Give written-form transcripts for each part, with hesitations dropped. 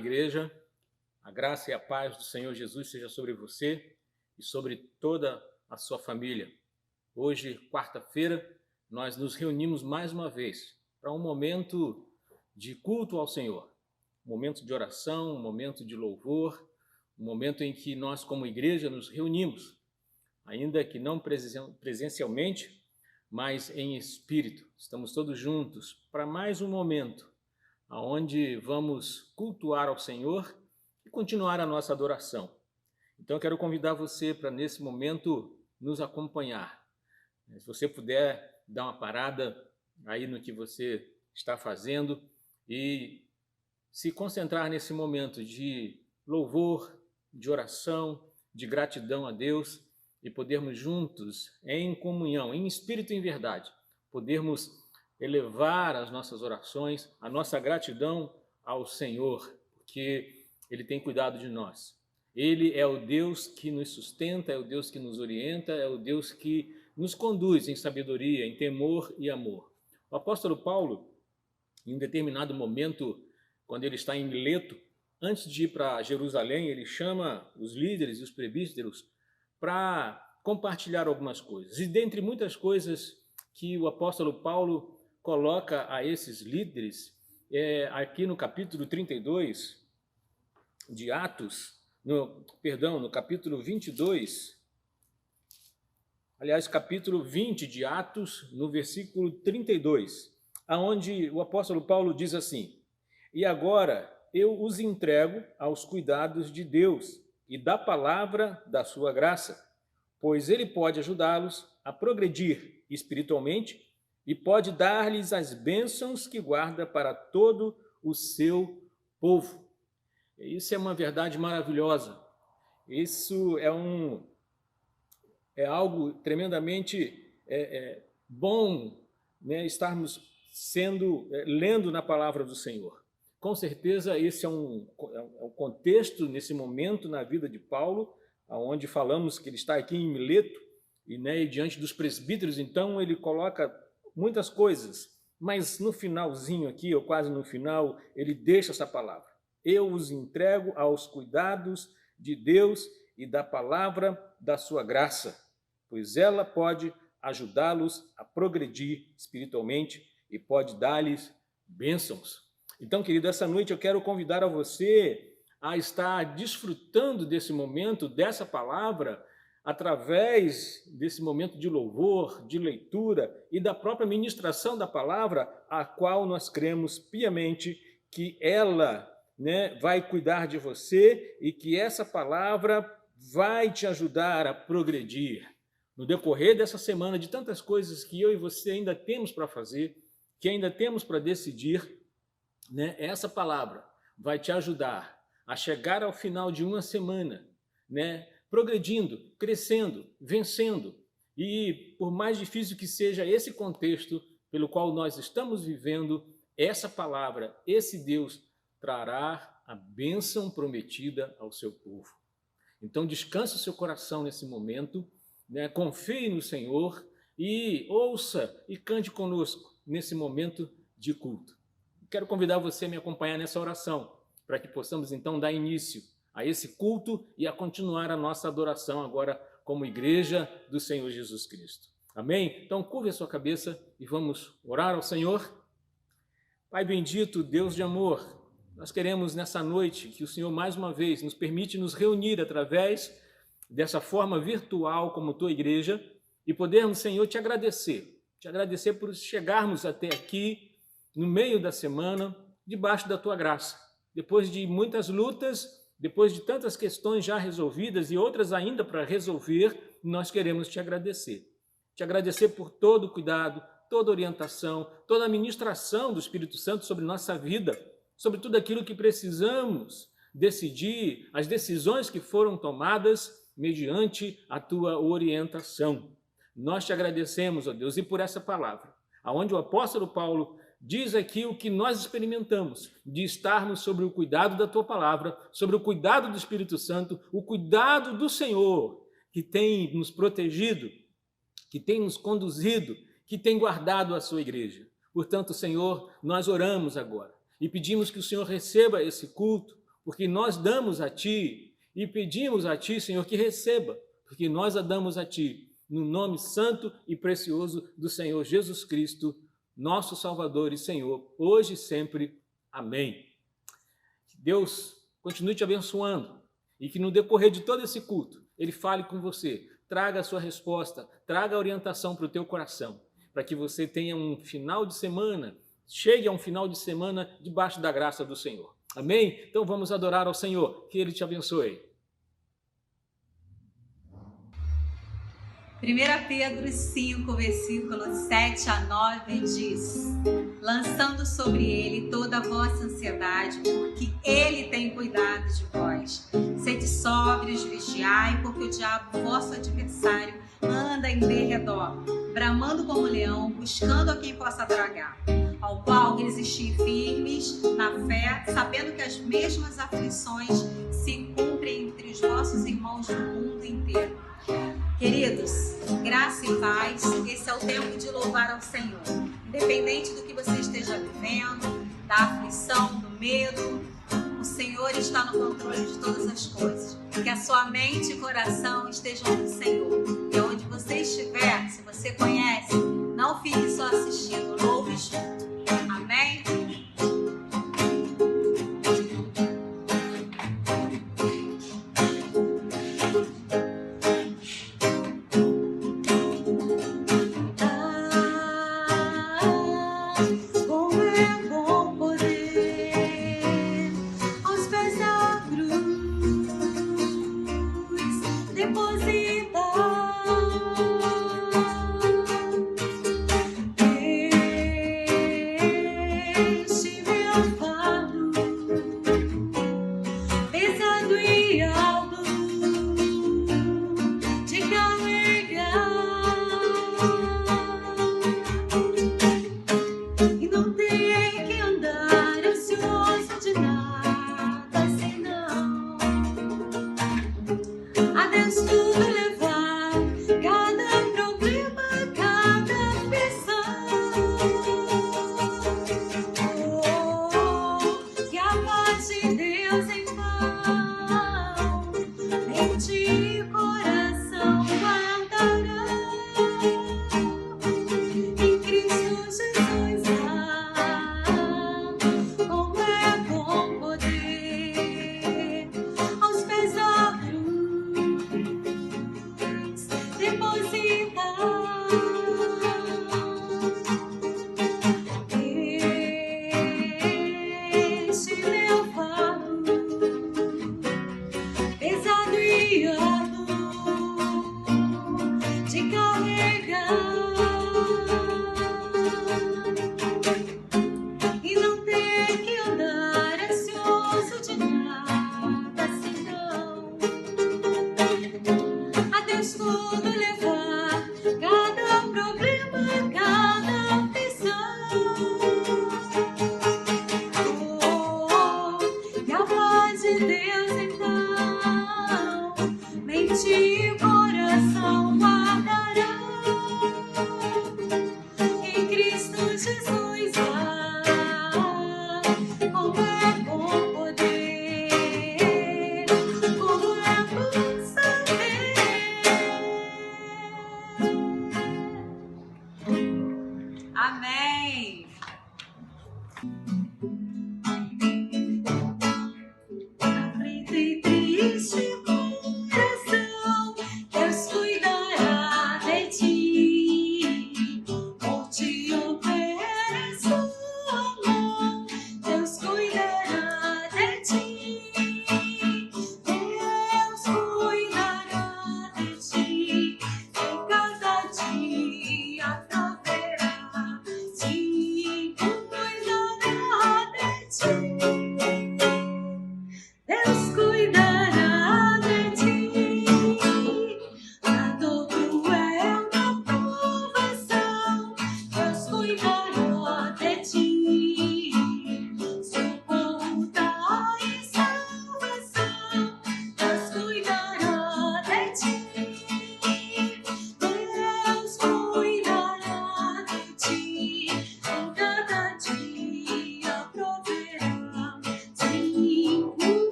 igreja. A graça e a paz do Senhor Jesus seja sobre você e sobre toda a sua família. Hoje, quarta-feira, nós nos reunimos mais uma vez para um momento de culto ao Senhor, um momento de oração, um momento de louvor, um momento em que nós, como igreja, nos reunimos, ainda que não presencialmente, mas em espírito. Estamos todos juntos para mais um momento onde vamos cultuar ao Senhor e continuar a nossa adoração. Então eu quero convidar você para nesse momento nos acompanhar. Se você puder dar uma parada aí no que você está fazendo e se concentrar nesse momento de louvor, de oração, de gratidão a Deus e podermos juntos, em comunhão, em espírito e em verdade, podermos elevar as nossas orações, a nossa gratidão ao Senhor, porque Ele tem cuidado de nós. Ele é o Deus que nos sustenta, é o Deus que nos orienta, é o Deus que nos conduz em sabedoria, em temor e amor. O apóstolo Paulo, em um determinado momento, quando ele está em Mileto, antes de ir para Jerusalém, ele chama os líderes e os presbíteros para compartilhar algumas coisas. E dentre muitas coisas que o apóstolo Paulo coloca a esses líderes, aqui no capítulo 32 de Atos, no capítulo 22, aliás, capítulo 20 de Atos, no versículo 32, aonde o apóstolo Paulo diz assim: "E agora eu os entrego aos cuidados de Deus e da palavra da sua graça, pois ele pode ajudá-los a progredir espiritualmente e pode dar-lhes as bênçãos que guarda para todo o seu povo." Isso é uma verdade maravilhosa. Isso é algo tremendamente bom, né, estarmos lendo na palavra do Senhor. Com certeza esse é um contexto nesse momento na vida de Paulo, onde falamos que ele está aqui em Mileto e diante dos presbíteros, então ele coloca muitas coisas, mas no finalzinho aqui, ou quase no final, ele deixa essa palavra: "Eu os entrego aos cuidados de Deus e da palavra da sua graça, pois ela pode ajudá-los a progredir espiritualmente e pode dar-lhes bênçãos." Então, querido, essa noite eu quero convidar a você a estar desfrutando desse momento, dessa palavra, através desse momento de louvor, de leitura e da própria ministração da palavra, a qual nós cremos piamente que ela, né, vai cuidar de você e que essa palavra vai te ajudar a progredir. No decorrer dessa semana, de tantas coisas que eu e você ainda temos para fazer, que ainda temos para decidir, né, essa palavra vai te ajudar a chegar ao final de uma semana, né, progredindo, crescendo, vencendo. E por mais difícil que seja esse contexto pelo qual nós estamos vivendo, essa palavra, esse Deus, trará a bênção prometida ao seu povo. Então descanse o seu coração nesse momento, né? Confie no Senhor e ouça e cante conosco nesse momento de culto. Quero convidar você a me acompanhar nessa oração, para que possamos então dar início a esse culto e a continuar a nossa adoração agora como igreja do Senhor Jesus Cristo. Amém? Então curve a sua cabeça e vamos orar ao Senhor. Pai bendito, Deus de amor, nós queremos nessa noite que o Senhor mais uma vez nos permite nos reunir através dessa forma virtual como tua igreja e podermos, Senhor, te agradecer por chegarmos até aqui no meio da semana, debaixo da tua graça. Depois de muitas lutas, depois de tantas questões já resolvidas e outras ainda para resolver, nós queremos te agradecer. Te agradecer por todo o cuidado, toda a orientação, toda a ministração do Espírito Santo sobre nossa vida, sobre tudo aquilo que precisamos decidir, as decisões que foram tomadas mediante a tua orientação. Nós te agradecemos, ó Deus, e por essa palavra, aonde o apóstolo Paulo diz aqui o que nós experimentamos, de estarmos sobre o cuidado da tua palavra, sobre o cuidado do Espírito Santo, o cuidado do Senhor, que tem nos protegido, que tem nos conduzido, que tem guardado a sua igreja. Portanto, Senhor, nós oramos agora e pedimos que o Senhor receba esse culto, porque nós damos a Ti e pedimos a Ti, Senhor, que receba, porque nós a damos a Ti, no nome santo e precioso do Senhor Jesus Cristo, nosso Salvador e Senhor, hoje e sempre. Amém. Que Deus continue te abençoando e que no decorrer de todo esse culto, Ele fale com você, traga a sua resposta, traga a orientação para o teu coração, para que você tenha um final de semana, chegue a um final de semana debaixo da graça do Senhor. Amém? Então vamos adorar ao Senhor, que Ele te abençoe. 1 Pedro 5, versículos 7 a 9 diz: lançando sobre ele toda a vossa ansiedade, porque ele tem cuidado de vós. Sede sóbrios, vigiai, porque o diabo, vosso adversário, anda em derredor, bramando como leão, buscando a quem possa tragar. Ao qual resistir firmes na fé, sabendo que as mesmas aflições se cumprem entre os vossos irmãos do mundo inteiro. Queridos, graça e paz, esse é o tempo de louvar ao Senhor. Independente do que você esteja vivendo, da aflição, do medo, o Senhor está no controle de todas as coisas. Que a sua mente e coração estejam no Senhor. E onde você estiver, se você conhece, não fique só assistindo, louve junto. Amém? Amém.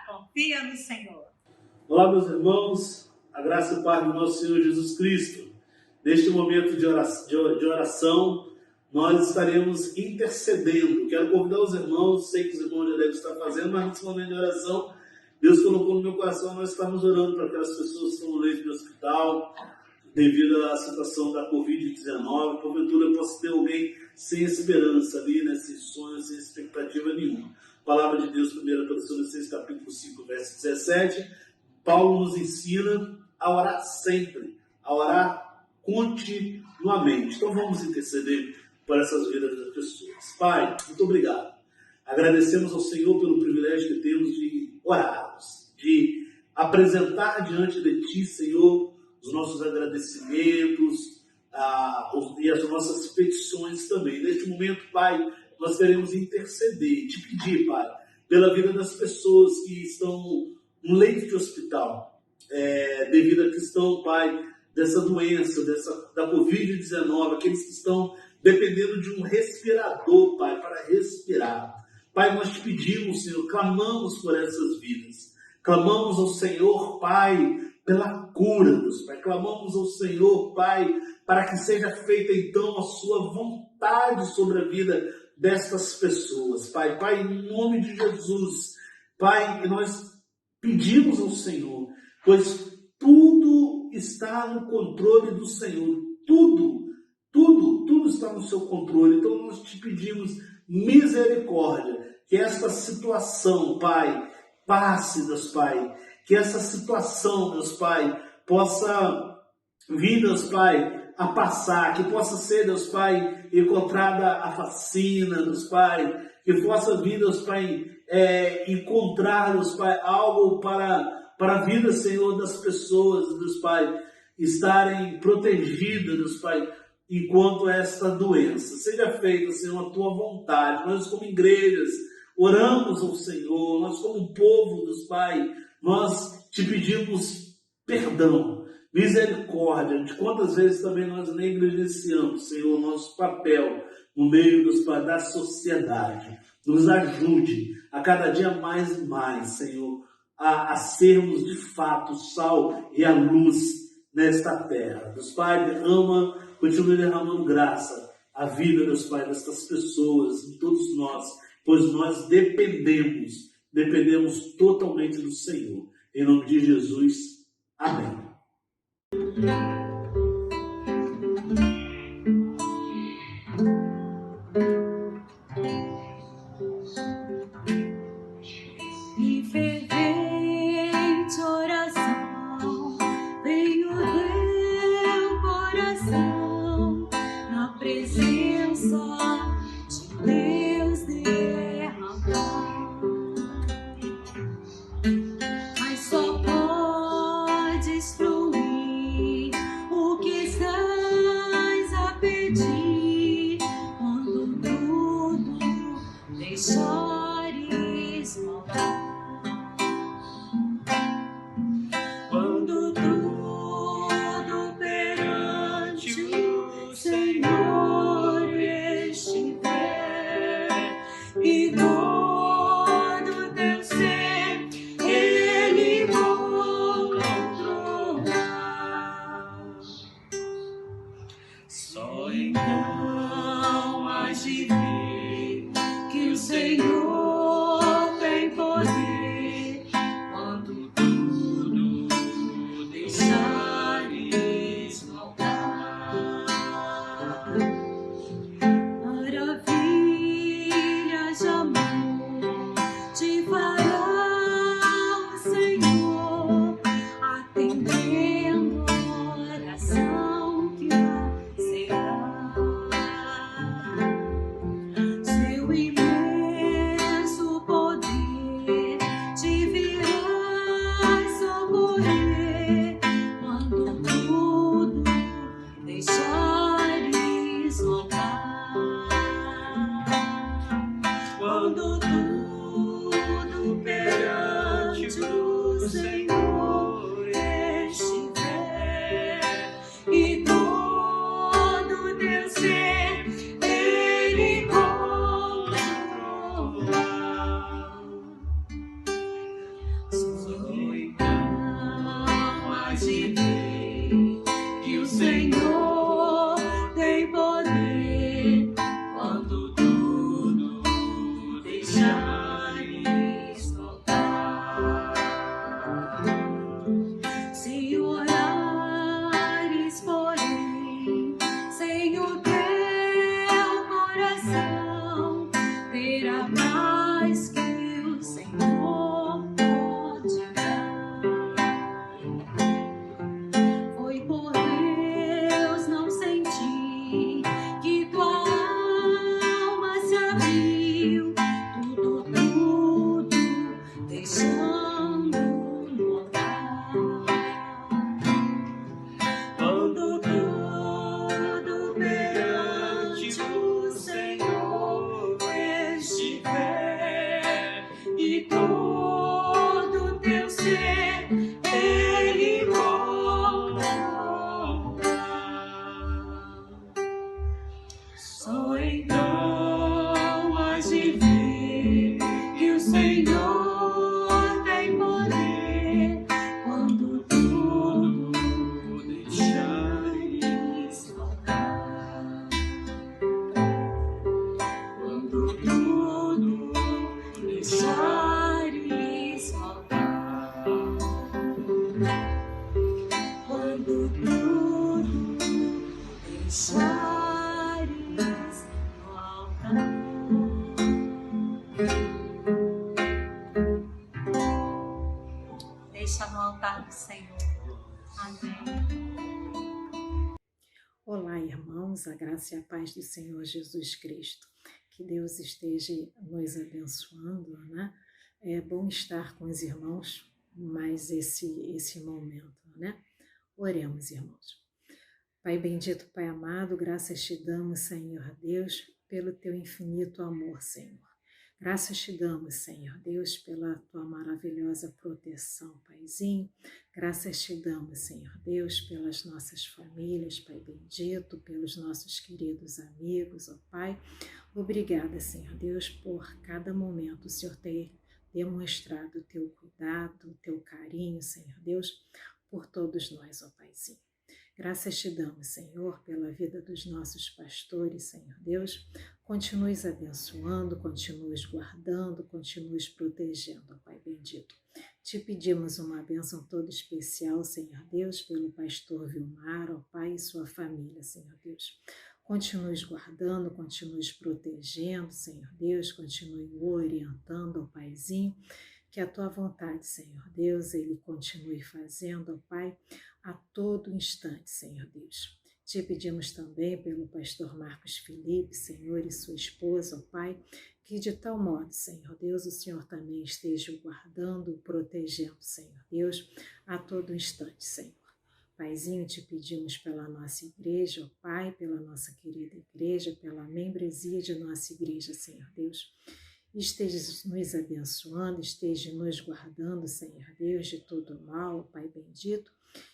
Confia no Senhor. Olá, meus irmãos, a graça e o paz do nosso Senhor Jesus Cristo. Neste momento de oração, nós estaremos intercedendo. Quero convidar os irmãos, sei que os irmãos já devem estar fazendo, mas nesse momento de oração, Deus colocou no meu coração, nós estamos orando para aquelas pessoas que estão no leito de hospital, devido à situação da Covid-19, porventura eu posso ter alguém sem esperança ali, né, sem sonho, sem expectativa nenhuma. Palavra de Deus, 1 Tessalonicenses capítulo 5, verso 17, Paulo nos ensina a orar sempre, a orar continuamente. Então vamos interceder por essas vidas das pessoas. Pai, muito obrigado. Agradecemos ao Senhor pelo privilégio que temos de orarmos, de apresentar diante de Ti, Senhor, os nossos agradecimentos e as nossas petições também. Neste momento, Pai, nós queremos interceder, te pedir, Pai, pela vida das pessoas que estão no leito de hospital, devido à questão, Pai, dessa doença, da Covid-19, aqueles que estão dependendo de um respirador, Pai, para respirar. Pai, nós te pedimos, Senhor, clamamos por essas vidas. Clamamos ao Senhor, Pai, pela cura, Deus, Pai. Clamamos ao Senhor, Pai, para que seja feita, então, a sua vontade sobre a vida destas pessoas. Pai, em nome de Jesus, Pai, nós pedimos ao Senhor, pois tudo está no controle do Senhor. Tudo está no seu controle. Então nós te pedimos misericórdia, que esta situação, Pai, passe, Deus Pai, que essa situação, Deus Pai, possa vir, Deus Pai, a passar, que possa ser, Deus Pai, encontrada a vacina, Deus Pai, que possa vir, Deus Pai, encontrar, Deus Pai, algo para a vida, Senhor, das pessoas, Deus Pai, estarem protegidas, Deus Pai, enquanto esta doença. Seja feita, Senhor, a Tua vontade. Nós como igrejas oramos ao Senhor, nós como povo, Deus Pai, nós te pedimos perdão, misericórdia, de quantas vezes também nós negligenciamos, Senhor, nosso papel no meio da sociedade. Nos ajude a cada dia mais e mais, Senhor, a sermos de fato o sal e a luz nesta terra. Deus Pai, continue derramando graça à vida, Deus Pai, destas pessoas, de todos nós, pois nós dependemos totalmente do Senhor. Em nome de Jesus, amém. E todo teu ser, Ele deixares voltar. Se orares, porém, sem o teu coração, terá paz que o Senhor pode dar. Foi por Deus não sentir que tua alma se abriu, tudo deixando no altar. Quando tudo perante o Senhor estiver e todo teu ser Ele só então hás de ver que o Senhor tem poder quando tudo deixares voltar. Quando tudo deixares voltar. Quando tudo deixares no altar. Deixa no altar do Senhor. Amém. Olá, irmãos, a graça e a paz do Senhor Jesus Cristo. Que Deus esteja nos abençoando, né? É bom estar com os irmãos mais esse momento, né? Oremos, irmãos. Pai bendito, Pai amado, graças te damos, Senhor Deus, pelo teu infinito amor, Senhor. Graças te damos, Senhor Deus, pela tua maravilhosa proteção, Paizinho. Graças te damos, Senhor Deus, pelas nossas famílias, Pai bendito, pelos nossos queridos amigos, ó Pai. Obrigada, Senhor Deus, por cada momento o Senhor ter demonstrado o teu cuidado, o teu carinho, Senhor Deus, por todos nós, ó Paizinho. Graças te damos, Senhor, pela vida dos nossos pastores, Senhor Deus. Continues abençoando, continues guardando, continues protegendo, ó Pai bendito. Te pedimos uma bênção toda especial, Senhor Deus, pelo pastor Vilmar, ó Pai, e sua família, Senhor Deus. Continues guardando, continues protegendo, Senhor Deus, continue orientando, ó Paizinho, que a tua vontade, Senhor Deus, ele continue fazendo, ó Pai, a todo instante, Senhor Deus. Te pedimos também pelo pastor Marcos Felipe, Senhor, e sua esposa, ó Pai, que de tal modo, Senhor Deus, o Senhor também esteja o guardando, o protegendo, Senhor Deus, a todo instante, Senhor. Paizinho, te pedimos pela nossa igreja, ó Pai, pela nossa querida igreja, pela membresia de nossa igreja, Senhor Deus. Esteja nos abençoando, esteja nos guardando, Senhor Deus, de todo mal, ó Pai bendito.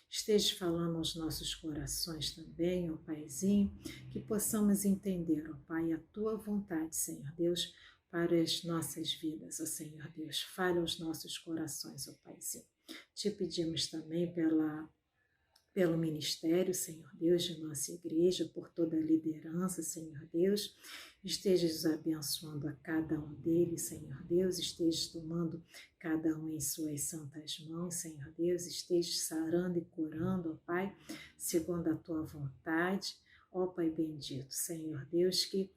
Esteja falando aos nossos corações também, ó Paizinho, que possamos entender, ó Pai, a Tua vontade, Senhor Deus, para as nossas vidas, ó Senhor Deus. Fale aos nossos corações, ó Paizinho. Te pedimos também pelo ministério, Senhor Deus, de nossa igreja, por toda a liderança, Senhor Deus. Estejas abençoando a cada um deles, Senhor Deus. Estejas tomando cada um em suas santas mãos, Senhor Deus. Estejas sarando e curando, ó Pai, segundo a Tua vontade. Ó Pai bendito, Senhor Deus, que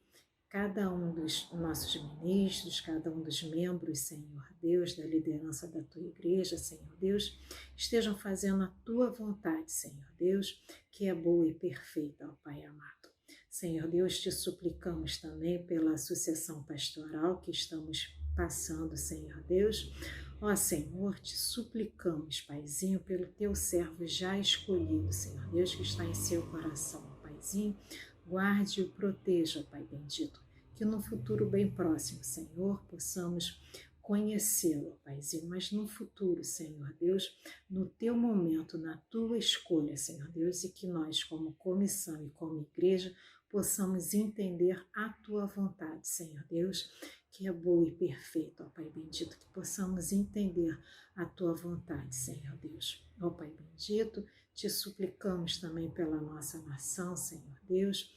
cada um dos nossos ministros, cada um dos membros, Senhor Deus, da liderança da Tua igreja, Senhor Deus, estejam fazendo a Tua vontade, Senhor Deus, que é boa e perfeita, ó Pai amado. Senhor Deus, te suplicamos também pela associação pastoral que estamos passando, Senhor Deus. Ó Senhor, te suplicamos, Paizinho, pelo Teu servo já escolhido, Senhor Deus, que está em seu coração, ó Paizinho. Guarde e o proteja, Pai bendito, que no futuro bem próximo, Senhor, possamos conhecê-lo, Paizinho, mas no futuro, Senhor Deus, no Teu momento, na Tua escolha, Senhor Deus, e que nós, como comissão e como igreja, possamos entender a Tua vontade, Senhor Deus, que é boa e perfeita, ó Pai bendito, que possamos entender a Tua vontade, Senhor Deus. Ó Pai bendito, te suplicamos também pela nossa nação, Senhor Deus,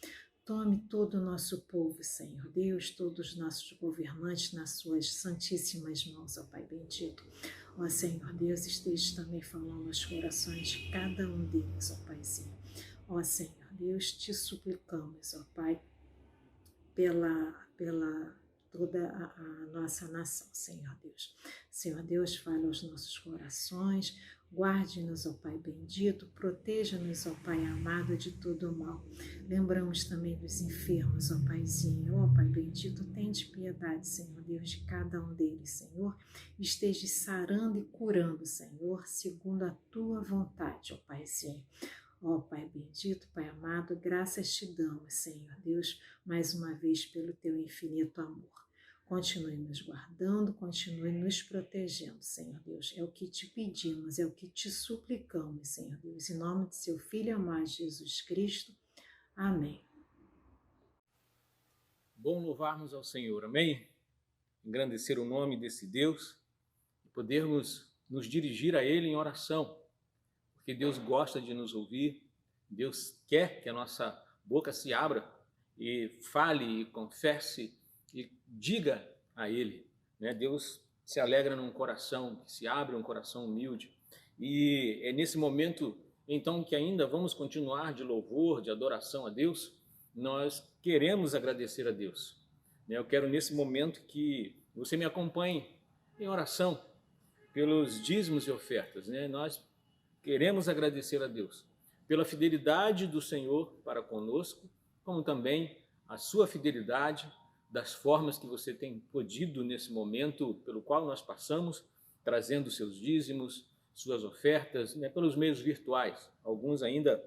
Tome todo o nosso povo, Senhor Deus, todos os nossos governantes nas suas santíssimas mãos, ó Pai bendito. Ó Senhor Deus, esteja também falando aos corações de cada um deles, ó Paizinho. Ó Senhor Deus, te suplicamos, ó Pai, pela toda a nossa nação, Senhor Deus. Senhor Deus, fale aos nossos corações, guarde-nos, ó Pai bendito, proteja-nos, ó Pai amado, de todo o mal. Lembramos também dos enfermos, ó Paizinho, ó Pai bendito, tende piedade, Senhor Deus, de cada um deles, Senhor. Esteja sarando e curando, Senhor, segundo a tua vontade, ó Paizinho. Ó Pai bendito, Pai amado, graças te damos, Senhor Deus, mais uma vez pelo teu infinito amor. Continue nos guardando, continue nos protegendo, Senhor Deus. É o que te pedimos, é o que te suplicamos, Senhor Deus. Em nome de seu Filho amado Jesus Cristo. Amém. Bom louvarmos ao Senhor, amém? Engrandecer o nome desse Deus e podermos nos dirigir a Ele em oração, porque Deus gosta de nos ouvir, Deus quer que a nossa boca se abra e fale e confesse e diga a Ele, né? Deus se alegra num coração que se abre, um coração humilde. E é nesse momento, então, que ainda vamos continuar de louvor, de adoração a Deus, nós queremos agradecer a Deus, né? Eu quero nesse momento que você me acompanhe em oração pelos dízimos e ofertas, né? Nós queremos agradecer a Deus pela fidelidade do Senhor para conosco, como também a sua fidelidade das formas que você tem podido nesse momento pelo qual nós passamos, trazendo seus dízimos, suas ofertas, né, pelos meios virtuais. Alguns ainda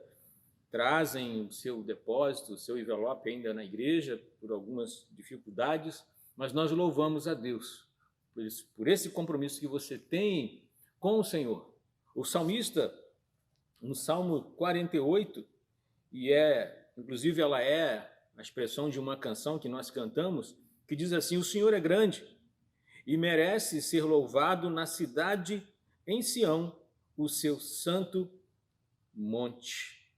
trazem o seu depósito, o seu envelope ainda na igreja, por algumas dificuldades, mas nós louvamos a Deus por esse compromisso que você tem com o Senhor. O salmista, no Salmo 48, inclusive ela é a expressão de uma canção que nós cantamos, que diz assim: o Senhor é grande e merece ser louvado na cidade em Sião, o seu santo monte.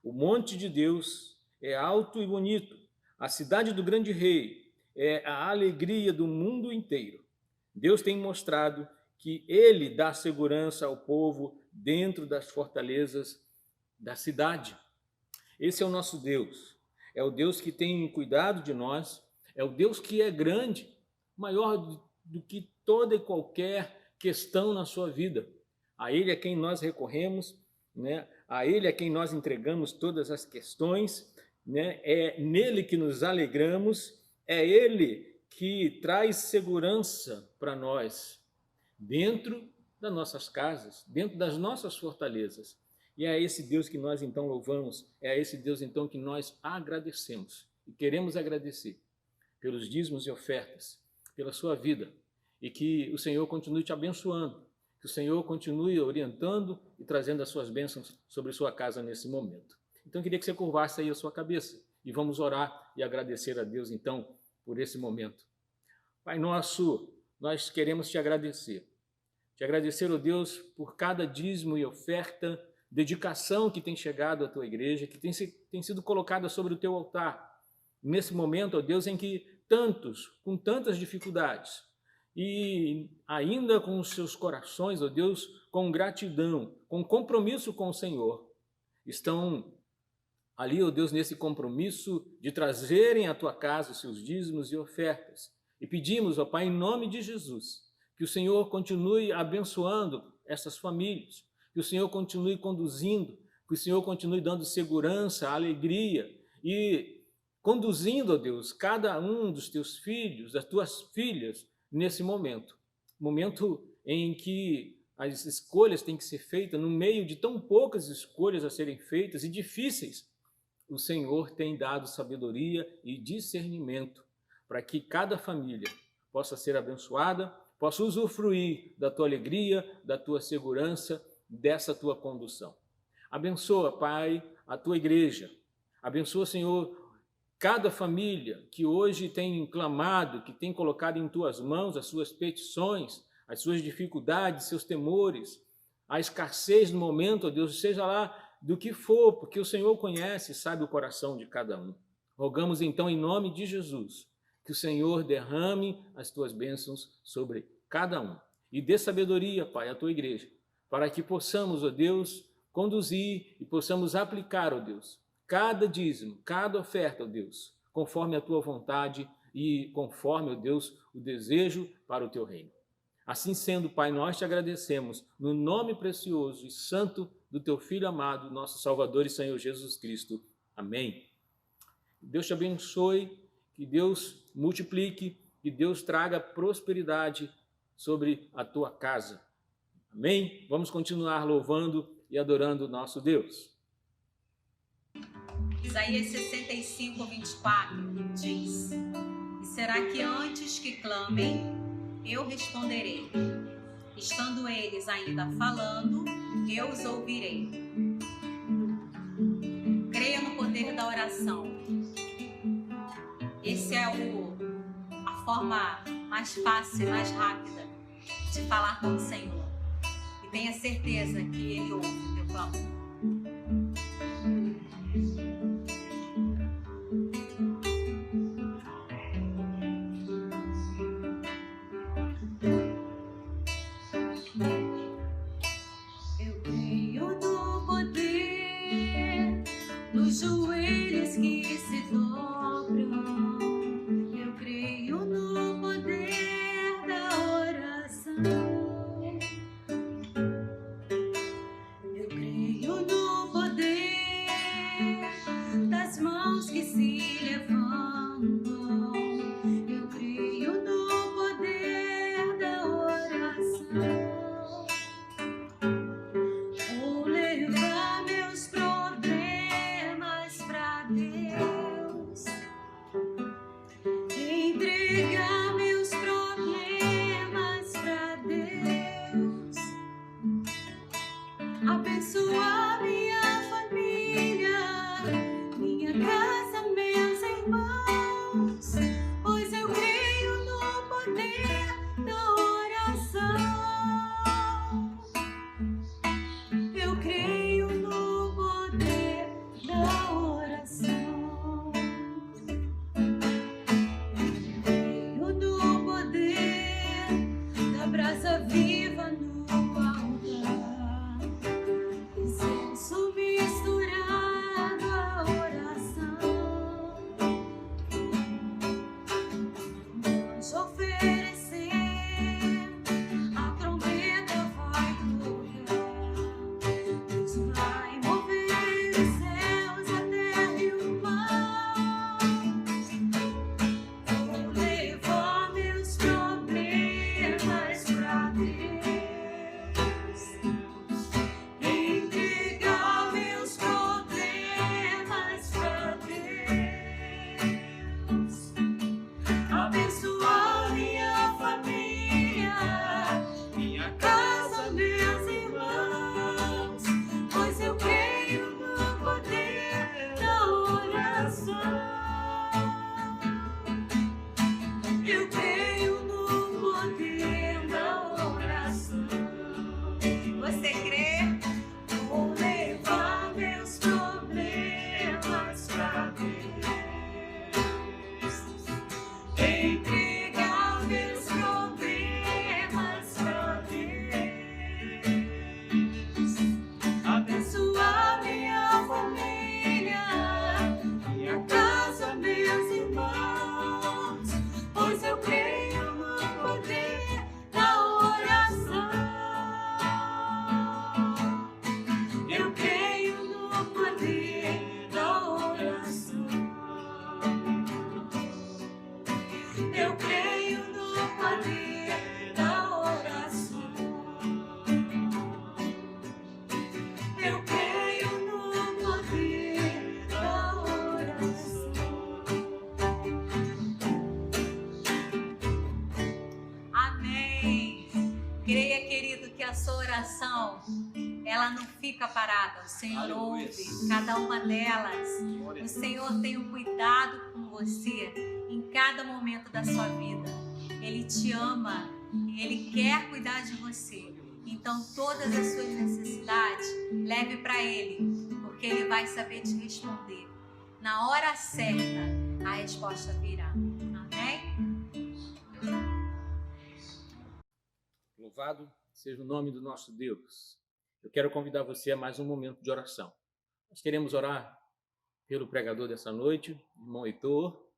O monte de Deus é alto e bonito, a cidade do grande rei é a alegria do mundo inteiro. Deus tem mostrado que Ele dá segurança ao povo dentro das fortalezas da cidade. Esse é o nosso Deus. É o Deus que tem cuidado de nós, é o Deus que é grande, maior do que toda e qualquer questão na sua vida. A Ele é quem nós recorremos, né? A Ele é quem nós entregamos todas as questões, né? É nele que nos alegramos, é Ele que traz segurança para nós, dentro das nossas casas, dentro das nossas fortalezas. E é esse Deus que nós então louvamos, é a esse Deus então que nós agradecemos. E queremos agradecer pelos dízimos e ofertas, pela sua vida, e que o Senhor continue te abençoando, que o Senhor continue orientando e trazendo as suas bênçãos sobre sua casa nesse momento. Então eu queria que você curvasse aí a sua cabeça e vamos orar e agradecer a Deus então por esse momento. Pai nosso, nós queremos te agradecer, ó Deus, por cada dízimo e oferta, dedicação que tem chegado à tua igreja, que tem sido colocada sobre o teu altar. Nesse momento, ó Deus, em que tantos, com tantas dificuldades, e ainda com os seus corações, ó Deus, com gratidão, com compromisso com o Senhor, estão ali, ó Deus, nesse compromisso de trazerem à tua casa os seus dízimos e ofertas. E pedimos, ó Pai, em nome de Jesus, que o Senhor continue abençoando essas famílias, que o Senhor continue conduzindo, que o Senhor continue dando segurança, alegria e conduzindo, ó Deus, cada um dos teus filhos, das tuas filhas, nesse momento em que as escolhas têm que ser feitas, no meio de tão poucas escolhas a serem feitas e difíceis. O Senhor tem dado sabedoria e discernimento para que cada família possa ser abençoada, possa usufruir da tua alegria, da tua segurança, dessa tua condução. Abençoa, Pai, a tua igreja. Abençoa, Senhor, cada família que hoje tem clamado, que tem colocado em tuas mãos as suas petições, as suas dificuldades, seus temores, a escassez no momento, ó Deus, seja lá do que for, porque o Senhor conhece e sabe o coração de cada um. Rogamos então em nome de Jesus que o Senhor derrame as tuas bênçãos sobre cada um e dê sabedoria, Pai, à tua igreja, para que possamos, ó Deus, conduzir e possamos aplicar, ó Deus, cada dízimo, cada oferta, ó Deus, conforme a tua vontade e conforme, ó Deus, o desejo para o teu reino. Assim sendo, Pai, nós te agradecemos no nome precioso e santo do teu Filho amado, nosso Salvador e Senhor Jesus Cristo. Amém. Deus te abençoe, que Deus multiplique, que Deus traga prosperidade sobre a tua casa. Amém? Vamos continuar louvando e adorando o nosso Deus. Isaías 65, 24 diz: E será que antes que clamem, eu responderei? Estando eles ainda falando, eu os ouvirei. Creia no poder da oração. Essa é a forma mais fácil e mais rápida de falar com o Senhor. E tenha certeza que Ele ouve o teu clamor. Eu creio no poder dos joelhos que se dobram. Eu creio no poder da oração. Eu creio no poder das mãos que se levantam. Eu creio no poder da oração. Vou levar meus problemas pra Deus, entregar meus problemas pra Deus, abençoar minha família, minha casa, meus irmãos, pois eu creio no poder da oração. Eu creio no poder da oração. Eu creio no poder da brasa viva no altar. Incenso misturado à oração. Nós oferecer, a trombeta vai tocar. Deus vai mover os céus, a terra e o mar. Vou levar meus problemas pra Deus, entregar meus problemas pra Deus, abençoar minha família, minha casa, meus irmãos, pois eu creio no poder da oração. Eu creio no poder da oração. Você crê? Vou levar meus problemas pra Deus, entregar meus problemas pra Deus, abençoar minha família, minha casa, meus irmãos, pois eu creio no poder da oração. Eu creio no poder da oração. Eu creio no poder da oração. Eu creio no poder da oração. Amém. Creia, querido, que a sua oração, ela não fica parada. O Senhor Aleluia. ouve cada uma delas. O Senhor tem um cuidado com você em cada momento da sua vida. Ele te ama e Ele quer cuidar de você. Então, todas as suas necessidades, leve para Ele, porque Ele vai saber te responder na hora certa, a resposta virá. Amém? Louvado seja o nome do nosso Deus. Eu quero convidar você a mais um momento de oração. Nós queremos orar pelo pregador dessa noite, irmão Heitor,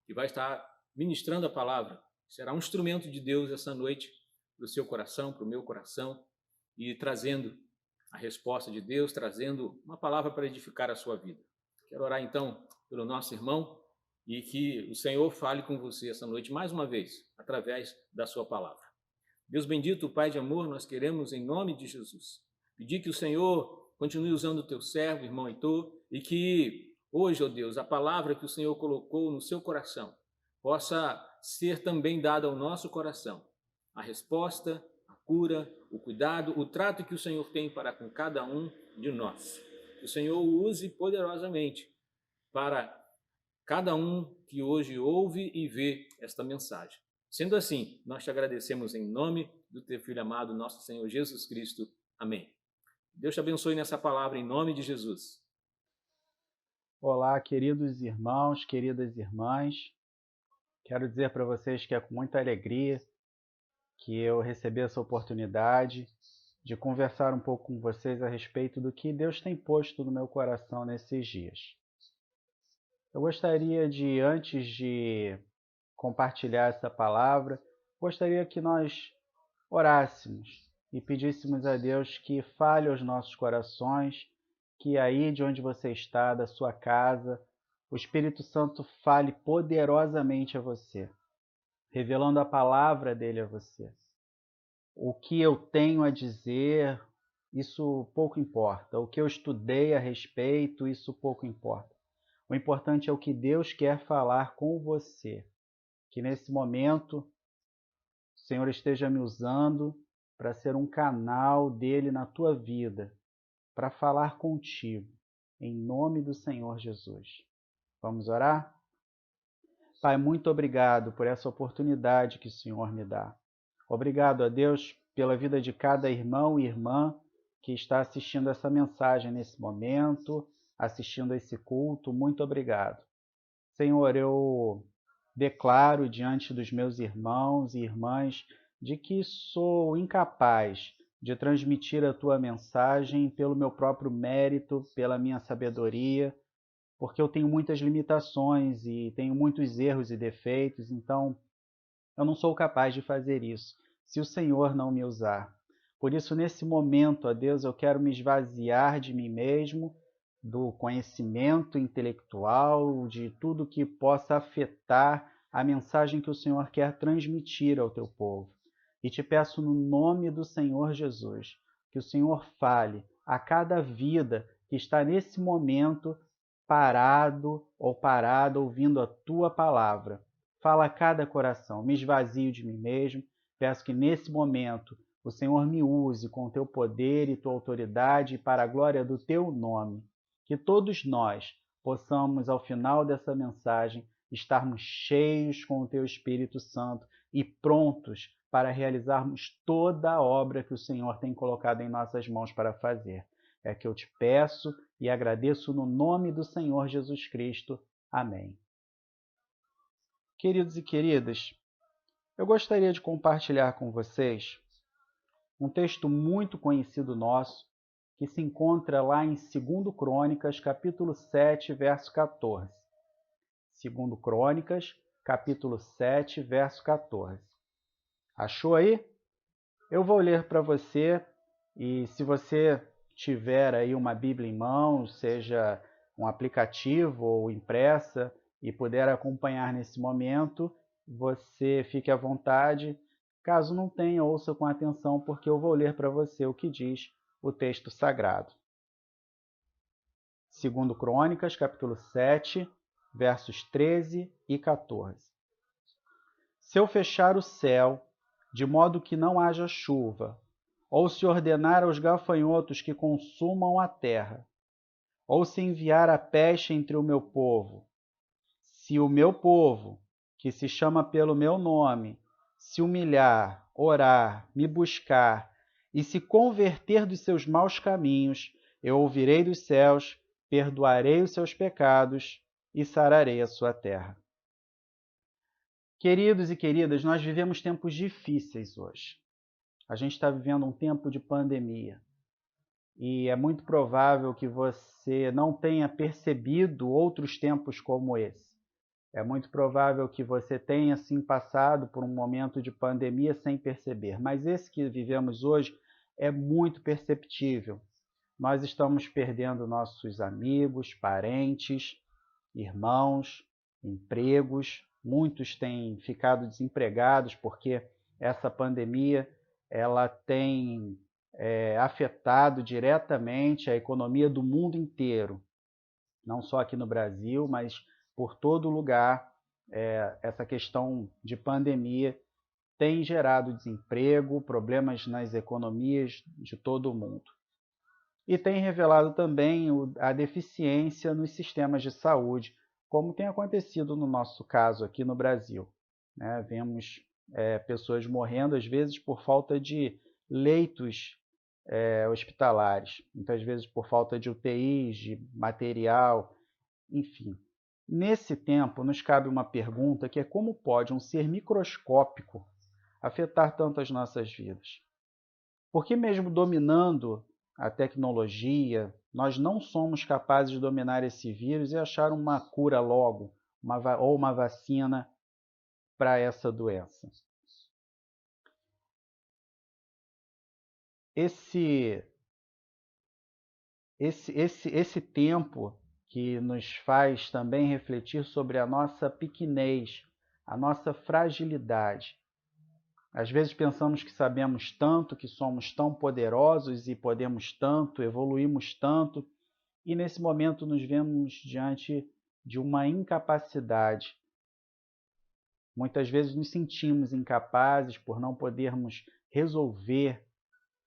que vai estar ministrando a palavra. Será um instrumento de Deus essa noite para o seu coração, para o meu coração, e trazendo a resposta de Deus, trazendo uma palavra para edificar a sua vida. Quero orar então pelo nosso irmão e que o Senhor fale com você essa noite mais uma vez, através da sua palavra. Deus bendito, Pai de amor, nós queremos, em nome de Jesus, pedir que o Senhor continue usando o teu servo, irmão Heitor, e que hoje, ó Deus, a palavra que o Senhor colocou no seu coração possa ser também dada ao nosso coração. A resposta, a cura, o cuidado, o trato que o Senhor tem para com cada um de nós. Que o Senhor o use poderosamente para cada um que hoje ouve e vê esta mensagem. Sendo assim, nós te agradecemos em nome do teu Filho amado, nosso Senhor Jesus Cristo. Amém. Deus te abençoe nessa palavra em nome de Jesus. Olá, queridos irmãos, queridas irmãs. Quero dizer para vocês que é com muita alegria que eu recebi essa oportunidade de conversar um pouco com vocês a respeito do que Deus tem posto no meu coração nesses dias. Eu gostaria de, antes de compartilhar essa palavra, gostaria que nós orássemos e pedíssemos a Deus que fale aos nossos corações, que aí de onde você está, da sua casa, o Espírito Santo fale poderosamente a você, revelando a palavra dele a você. O que eu tenho a dizer, isso pouco importa. O que eu estudei a respeito, isso pouco importa. O importante é o que Deus quer falar com você. Que nesse momento o Senhor esteja me usando para ser um canal dele na tua vida, para falar contigo, em nome do Senhor Jesus. Vamos orar? Pai, muito obrigado por essa oportunidade que o Senhor me dá. Obrigado a Deus pela vida de cada irmão e irmã que está assistindo essa mensagem nesse momento, assistindo a esse culto. Muito obrigado. Senhor, eu declaro diante dos meus irmãos e irmãs de que sou incapaz de transmitir a tua mensagem pelo meu próprio mérito, pela minha sabedoria, porque eu tenho muitas limitações e tenho muitos erros e defeitos, então eu não sou capaz de fazer isso, se o Senhor não me usar. Por isso, nesse momento, ó Deus, eu quero me esvaziar de mim mesmo, do conhecimento intelectual, de tudo que possa afetar a mensagem que o Senhor quer transmitir ao teu povo. E te peço no nome do Senhor Jesus, que o Senhor fale a cada vida que está nesse momento parado ou parada ouvindo a tua palavra. Fala a cada coração, me esvazio de mim mesmo, peço que nesse momento o Senhor me use com o teu poder e tua autoridade para a glória do teu nome. Que todos nós possamos, ao final dessa mensagem, estarmos cheios com o teu Espírito Santo e prontos para realizarmos toda a obra que o Senhor tem colocado em nossas mãos para fazer. É que eu te peço e agradeço no nome do Senhor Jesus Cristo. Amém. Queridos e queridas, eu gostaria de compartilhar com vocês um texto muito conhecido nosso, que se encontra lá em 2 Crônicas, capítulo 7, verso 14. 2 Crônicas, capítulo 7, verso 14. Achou aí? Eu vou ler para você, e se você tiver aí uma Bíblia em mãos, seja um aplicativo ou impressa, e puder acompanhar nesse momento, você fique à vontade. Caso não tenha, ouça com atenção, porque eu vou ler para você o que diz o texto sagrado. 2 Crônicas, capítulo 7, versos 13 e 14. Se eu fechar o céu, de modo que não haja chuva, ou se ordenar aos gafanhotos que consumam a terra, ou se enviar a peste entre o meu povo, se o meu povo, que se chama pelo meu nome, se humilhar, orar, me buscar e se converter dos seus maus caminhos, eu ouvirei dos céus, perdoarei os seus pecados e sararei a sua terra. Queridos e queridas, nós vivemos tempos difíceis hoje. A gente está vivendo um tempo de pandemia. E é muito provável que você não tenha percebido outros tempos como esse. É muito provável que você tenha, sim, passado por um momento de pandemia sem perceber. Mas esse que vivemos hoje é muito perceptível. Nós estamos perdendo nossos amigos, parentes, irmãos, empregos. Muitos têm ficado desempregados porque essa pandemia ela tem afetado diretamente a economia do mundo inteiro, não só aqui no Brasil, mas por todo lugar. Essa questão de pandemia tem gerado desemprego, problemas nas economias de todo o mundo. E tem revelado também a deficiência nos sistemas de saúde, como tem acontecido no nosso caso aqui no Brasil. Vemos pessoas morrendo, às vezes, por falta de leitos hospitalares, muitas vezes por falta de UTIs, de material, enfim. Nesse tempo, nos cabe uma pergunta que é: como pode um ser microscópico afetar tanto as nossas vidas? Porque mesmo dominando a tecnologia, nós não somos capazes de dominar esse vírus e achar uma cura logo, ou uma vacina para essa doença. Esse tempo que nos faz também refletir sobre a nossa pequenez, a nossa fragilidade. Às vezes pensamos que sabemos tanto, que somos tão poderosos e podemos tanto, evoluímos tanto, e nesse momento nos vemos diante de uma incapacidade. Muitas vezes nos sentimos incapazes por não podermos resolver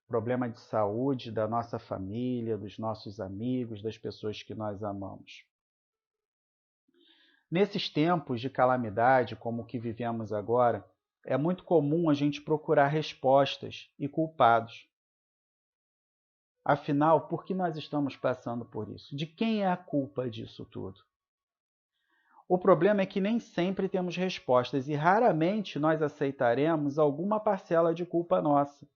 problema de saúde da nossa família, dos nossos amigos, das pessoas que nós amamos. Nesses tempos de calamidade, como o que vivemos agora, é muito comum a gente procurar respostas e culpados. Afinal, por que nós estamos passando por isso? De quem é a culpa disso tudo? O problema é que nem sempre temos respostas e raramente nós aceitaremos alguma parcela de culpa nossa.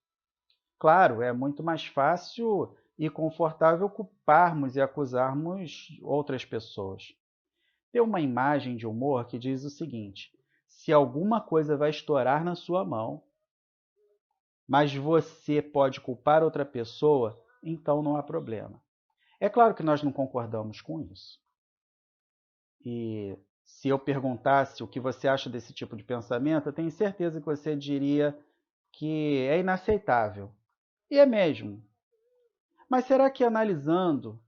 Claro, é muito mais fácil e confortável culparmos e acusarmos outras pessoas. Tem uma imagem de humor que diz o seguinte: se alguma coisa vai estourar na sua mão, mas você pode culpar outra pessoa, então não há problema. É claro que nós não concordamos com isso. E se eu perguntasse o que você acha desse tipo de pensamento, eu tenho certeza que você diria que é inaceitável. E é mesmo. Mas será que, analisando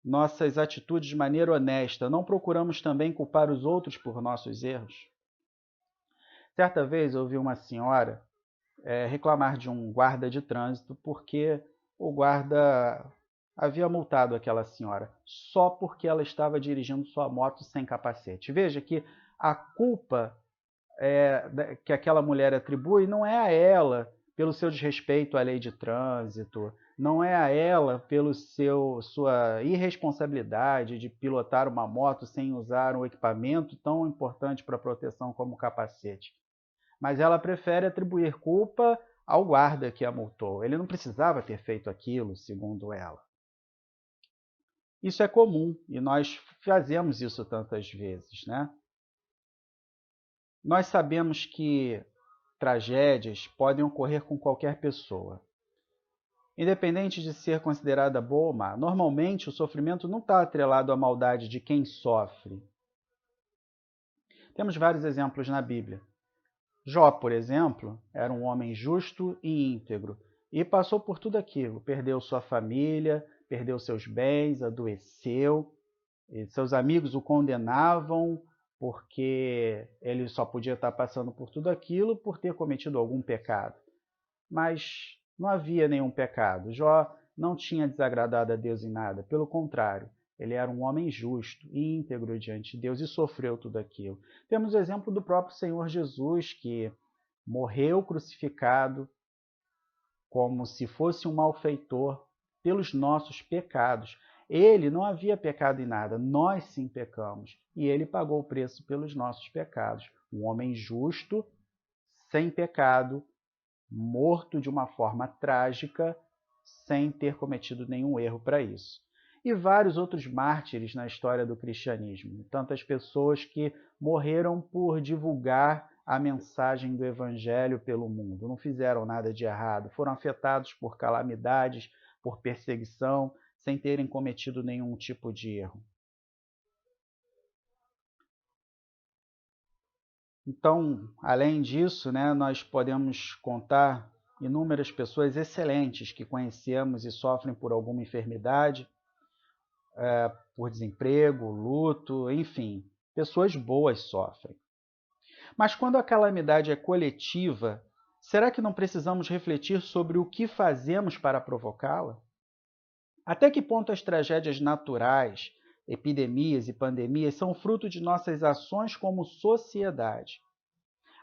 nossas atitudes de maneira honesta, não procuramos também culpar os outros por nossos erros? Certa vez eu ouvi uma senhora reclamar de um guarda de trânsito porque o guarda havia multado aquela senhora só porque ela estava dirigindo sua moto sem capacete. Veja que a culpa que aquela mulher atribui não é a ela pelo seu desrespeito à lei de trânsito, não é a ela pela sua irresponsabilidade de pilotar uma moto sem usar um equipamento tão importante para a proteção como o capacete. Mas ela prefere atribuir culpa ao guarda que a multou. Ele não precisava ter feito aquilo, segundo ela. Isso é comum e nós fazemos isso tantas vezes, né? Nós sabemos que tragédias podem ocorrer com qualquer pessoa. Independente de ser considerada boa ou má, normalmente o sofrimento não está atrelado à maldade de quem sofre. Temos vários exemplos na Bíblia. Jó, por exemplo, era um homem justo e íntegro e passou por tudo aquilo. Perdeu sua família, perdeu seus bens, adoeceu. E seus amigos o condenavam porque ele só podia estar passando por tudo aquilo por ter cometido algum pecado. Mas não havia nenhum pecado. Jó não tinha desagradado a Deus em nada. Pelo contrário, ele era um homem justo e íntegro diante de Deus e sofreu tudo aquilo. Temos o exemplo do próprio Senhor Jesus, que morreu crucificado como se fosse um malfeitor pelos nossos pecados. Ele não havia pecado em nada, nós sim pecamos, e ele pagou o preço pelos nossos pecados. um homem justo, sem pecado, morto de uma forma trágica, sem ter cometido nenhum erro para isso. E vários outros mártires na história do cristianismo, tantas pessoas que morreram por divulgar a mensagem do evangelho pelo mundo, não fizeram nada de errado, foram afetados por calamidades, por perseguição, sem terem cometido nenhum tipo de erro. Então, além disso, nós podemos contar inúmeras pessoas excelentes que conhecemos e sofrem por alguma enfermidade, por desemprego, luto, enfim, pessoas boas sofrem. Mas quando a calamidade é coletiva, será que não precisamos refletir sobre o que fazemos para provocá-la? Até que ponto as tragédias naturais, epidemias e pandemias são fruto de nossas ações como sociedade?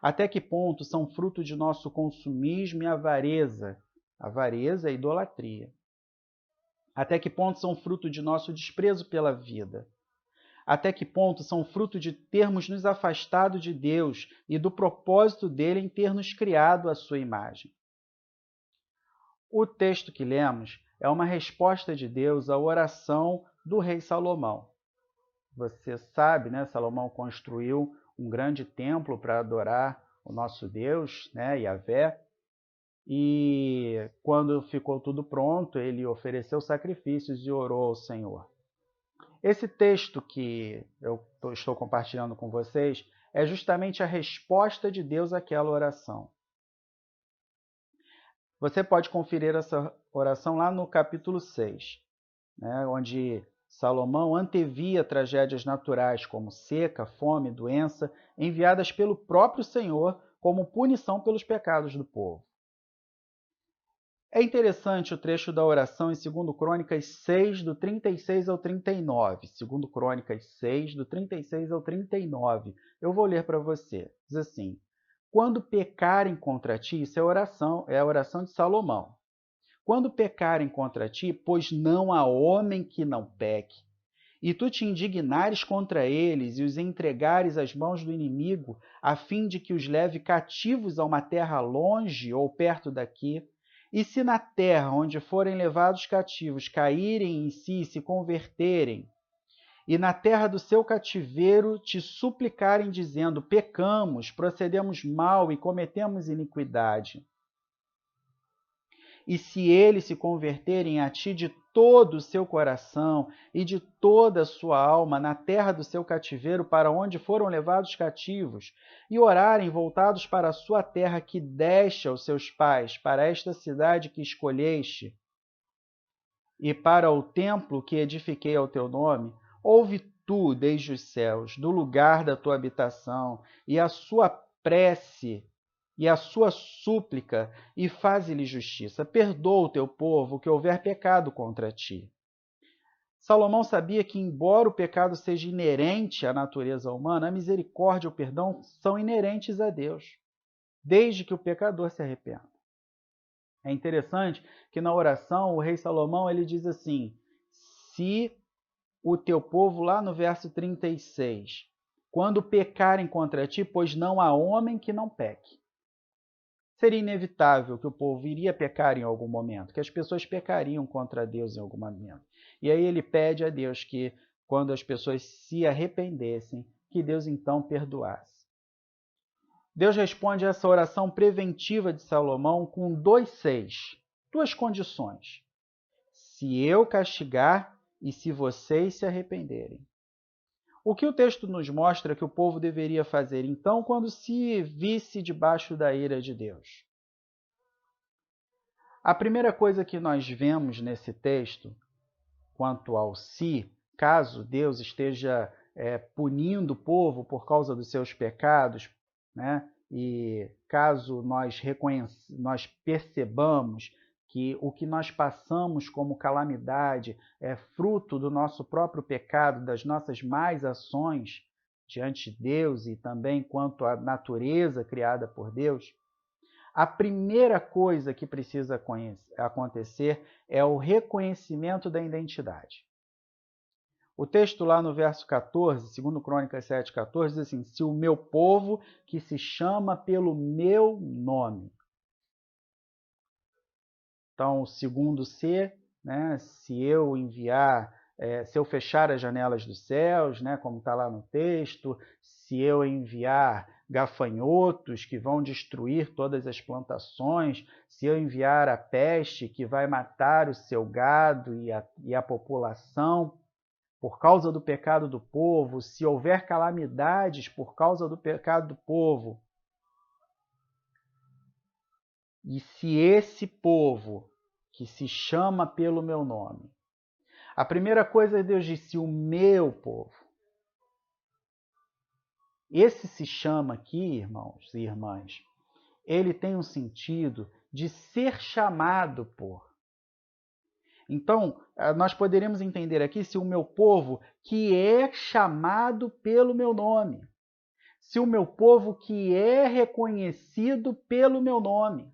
Até que ponto são fruto de nosso consumismo e avareza? Avareza e idolatria. Até que ponto são fruto de nosso desprezo pela vida? Até que ponto são fruto de termos nos afastado de Deus e do propósito dele em ter nos criado à sua imagem? O texto que lemos é uma resposta de Deus à oração do rei Salomão. Você sabe, Salomão construiu um grande templo para adorar o nosso Deus, Yahvé, e quando ficou tudo pronto, ele ofereceu sacrifícios e orou ao Senhor. Esse texto que eu estou compartilhando com vocês é justamente a resposta de Deus àquela oração. Você pode conferir essa oração lá no capítulo 6, onde Salomão antevia tragédias naturais como seca, fome, doença, enviadas pelo próprio Senhor como punição pelos pecados do povo. É interessante o trecho da oração em 2 Crônicas 6, do 36 ao 39. 2 Crônicas 6, do 36 ao 39. Eu vou ler para você. Diz assim: quando pecarem contra ti, isso é a oração de Salomão. Quando pecarem contra ti, pois não há homem que não peque, e tu te indignares contra eles e os entregares às mãos do inimigo, a fim de que os leve cativos a uma terra longe ou perto daqui, e se na terra onde forem levados cativos caírem em si e se converterem, e na terra do seu cativeiro te suplicarem, dizendo: pecamos, procedemos mal e cometemos iniquidade. E se eles se converterem a ti de todo o seu coração e de toda a sua alma na terra do seu cativeiro para onde foram levados cativos, e orarem voltados para a sua terra que deste aos seus pais, para esta cidade que escolheste, e para o templo que edifiquei ao teu nome, ouve tu desde os céus, do lugar da tua habitação, e a sua prece e a sua súplica, e faze-lhe justiça. Perdoa o teu povo que houver pecado contra ti. Salomão sabia que, embora o pecado seja inerente à natureza humana, a misericórdia e o perdão são inerentes a Deus, desde que o pecador se arrependa. É interessante que na oração o rei Salomão ele diz assim: se o teu povo, lá no verso 36, quando pecarem contra ti, pois não há homem que não peque. Seria inevitável que o povo iria pecar em algum momento, que as pessoas pecariam contra Deus em algum momento. E aí ele pede a Deus que, quando as pessoas se arrependessem, que Deus então perdoasse. Deus responde a essa oração preventiva de Salomão com 2:6, duas condições: se eu castigar e se vocês se arrependerem. O que o texto nos mostra que o povo deveria fazer, então, quando se visse debaixo da ira de Deus? A primeira coisa que nós vemos nesse texto, quanto ao se, caso Deus esteja punindo o povo por causa dos seus pecados, e caso nós percebamos que o que nós passamos como calamidade é fruto do nosso próprio pecado, das nossas más ações diante de Deus e também quanto à natureza criada por Deus, a primeira coisa que precisa acontecer é o reconhecimento da identidade. O texto lá no verso 14, 2 Crônicas 7,14, diz assim: se o meu povo, que se chama pelo meu nome. Então, o segundo C, né, se eu enviar, se eu fechar as janelas dos céus, né, como está lá no texto, se eu enviar gafanhotos que vão destruir todas as plantações, se eu enviar a peste que vai matar o seu gado e a população, por causa do pecado do povo, se houver calamidades por causa do pecado do povo, e se esse povo que se chama pelo meu nome, a primeira coisa Deus disse, o meu povo. Esse se chama aqui, irmãos e irmãs, ele tem um sentido de ser chamado por. Então, nós poderíamos entender aqui se o meu povo que é chamado pelo meu nome, se o meu povo que é reconhecido pelo meu nome.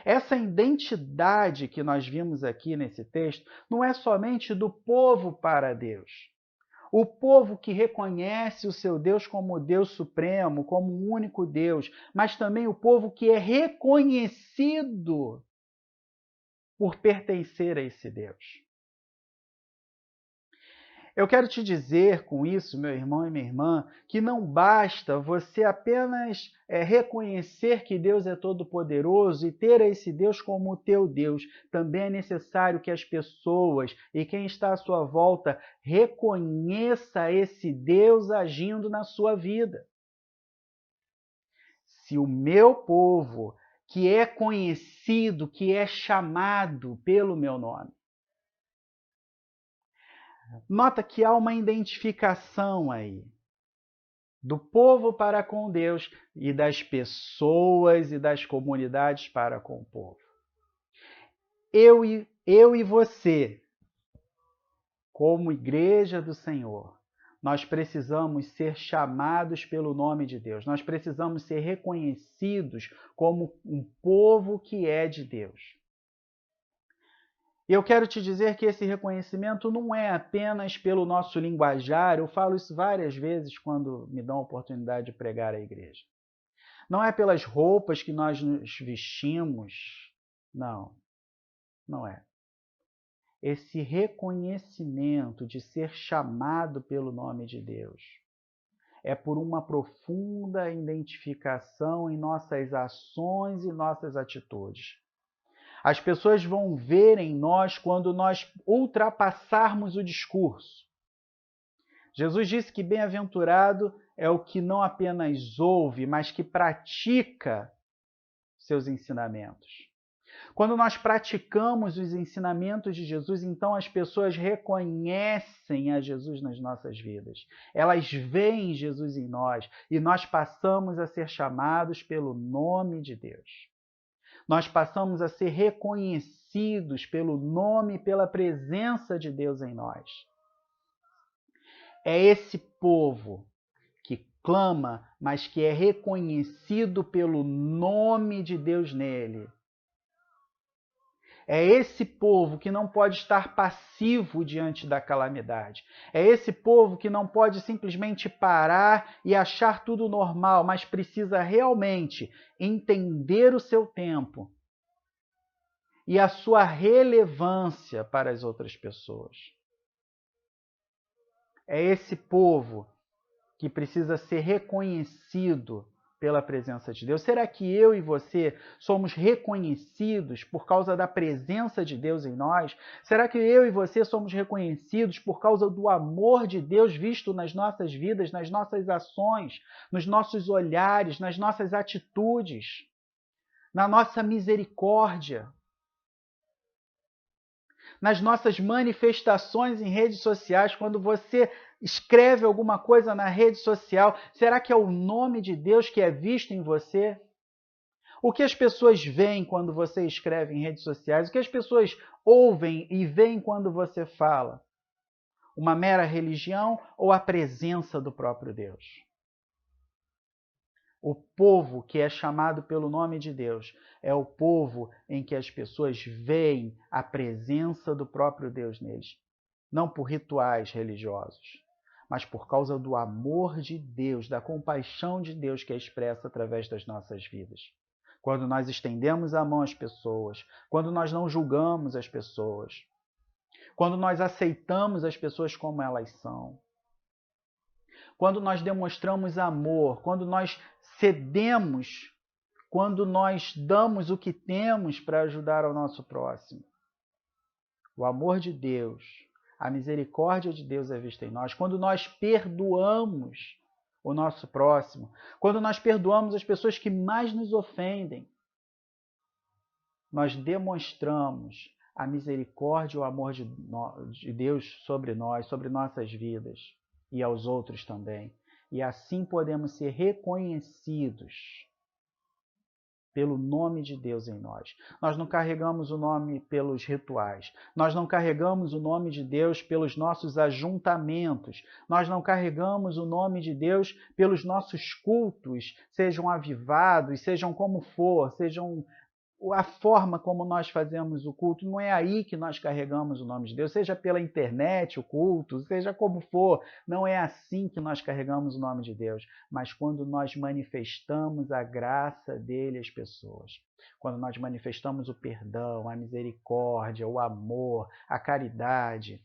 Essa identidade que nós vimos aqui nesse texto não é somente do povo para Deus. O povo que reconhece o seu Deus como Deus supremo, como o único Deus, mas também o povo que é reconhecido por pertencer a esse Deus. Eu quero te dizer com isso, meu irmão e minha irmã, que não basta você apenas reconhecer que Deus é todo-poderoso e ter esse Deus como o teu Deus. Também é necessário que as pessoas e quem está à sua volta reconheça esse Deus agindo na sua vida. Se o meu povo, que é conhecido, que é chamado pelo meu nome. Nota que há uma identificação aí do povo para com Deus e das pessoas e das comunidades para com o povo. Eu e você, como igreja do Senhor, nós precisamos ser chamados pelo nome de Deus. Nós precisamos ser reconhecidos como um povo que é de Deus. E eu quero te dizer que esse reconhecimento não é apenas pelo nosso linguajar. Eu falo isso várias vezes quando me dão a oportunidade de pregar à igreja. Não é pelas roupas que nós nos vestimos. Não, não é. Esse reconhecimento de ser chamado pelo nome de Deus é por uma profunda identificação em nossas ações e nossas atitudes. As pessoas vão ver em nós quando nós ultrapassarmos o discurso. Jesus disse que bem-aventurado é o que não apenas ouve, mas que pratica seus ensinamentos. Quando nós praticamos os ensinamentos de Jesus, então as pessoas reconhecem a Jesus nas nossas vidas. Elas veem Jesus em nós e nós passamos a ser chamados pelo nome de Deus. Nós passamos a ser reconhecidos pelo nome e pela presença de Deus em nós. É esse povo que clama, mas que é reconhecido pelo nome de Deus nele. É esse povo que não pode estar passivo diante da calamidade. É esse povo que não pode simplesmente parar e achar tudo normal, mas precisa realmente entender o seu tempo e a sua relevância para as outras pessoas. É esse povo que precisa ser reconhecido pela presença de Deus. Será que eu e você somos reconhecidos por causa da presença de Deus em nós? Será que eu e você somos reconhecidos por causa do amor de Deus visto nas nossas vidas, nas nossas ações, nos nossos olhares, nas nossas atitudes, na nossa misericórdia, nas nossas manifestações em redes sociais, quando você escreve alguma coisa na rede social, será que é o nome de Deus que é visto em você? O que as pessoas veem quando você escreve em redes sociais? O que as pessoas ouvem e veem quando você fala? Uma mera religião ou a presença do próprio Deus? O povo que é chamado pelo nome de Deus é o povo em que as pessoas veem a presença do próprio Deus neles. não por rituais religiosos, mas por causa do amor de Deus, da compaixão de Deus que é expressa através das nossas vidas. Quando nós estendemos a mão às pessoas, quando nós não julgamos as pessoas, quando nós aceitamos as pessoas como elas são, quando nós demonstramos amor, quando nós cedemos, quando nós damos o que temos para ajudar ao nosso próximo. O amor de Deus, a misericórdia de Deus é vista em nós. Quando nós perdoamos o nosso próximo, quando nós perdoamos as pessoas que mais nos ofendem, nós demonstramos a misericórdia e o amor de Deus sobre nós, sobre nossas vidas e aos outros também. E assim podemos ser reconhecidos pelo nome de Deus em nós. Nós não carregamos o nome pelos rituais. Nós não carregamos o nome de Deus pelos nossos ajuntamentos. Nós não carregamos o nome de Deus pelos nossos cultos, sejam avivados, sejam como for, sejam a forma como nós fazemos o culto. Não é aí que nós carregamos o nome de Deus, seja pela internet o culto, seja como for. Não é assim que nós carregamos o nome de Deus, mas quando nós manifestamos a graça dele às pessoas, quando nós manifestamos o perdão, a misericórdia, o amor, a caridade,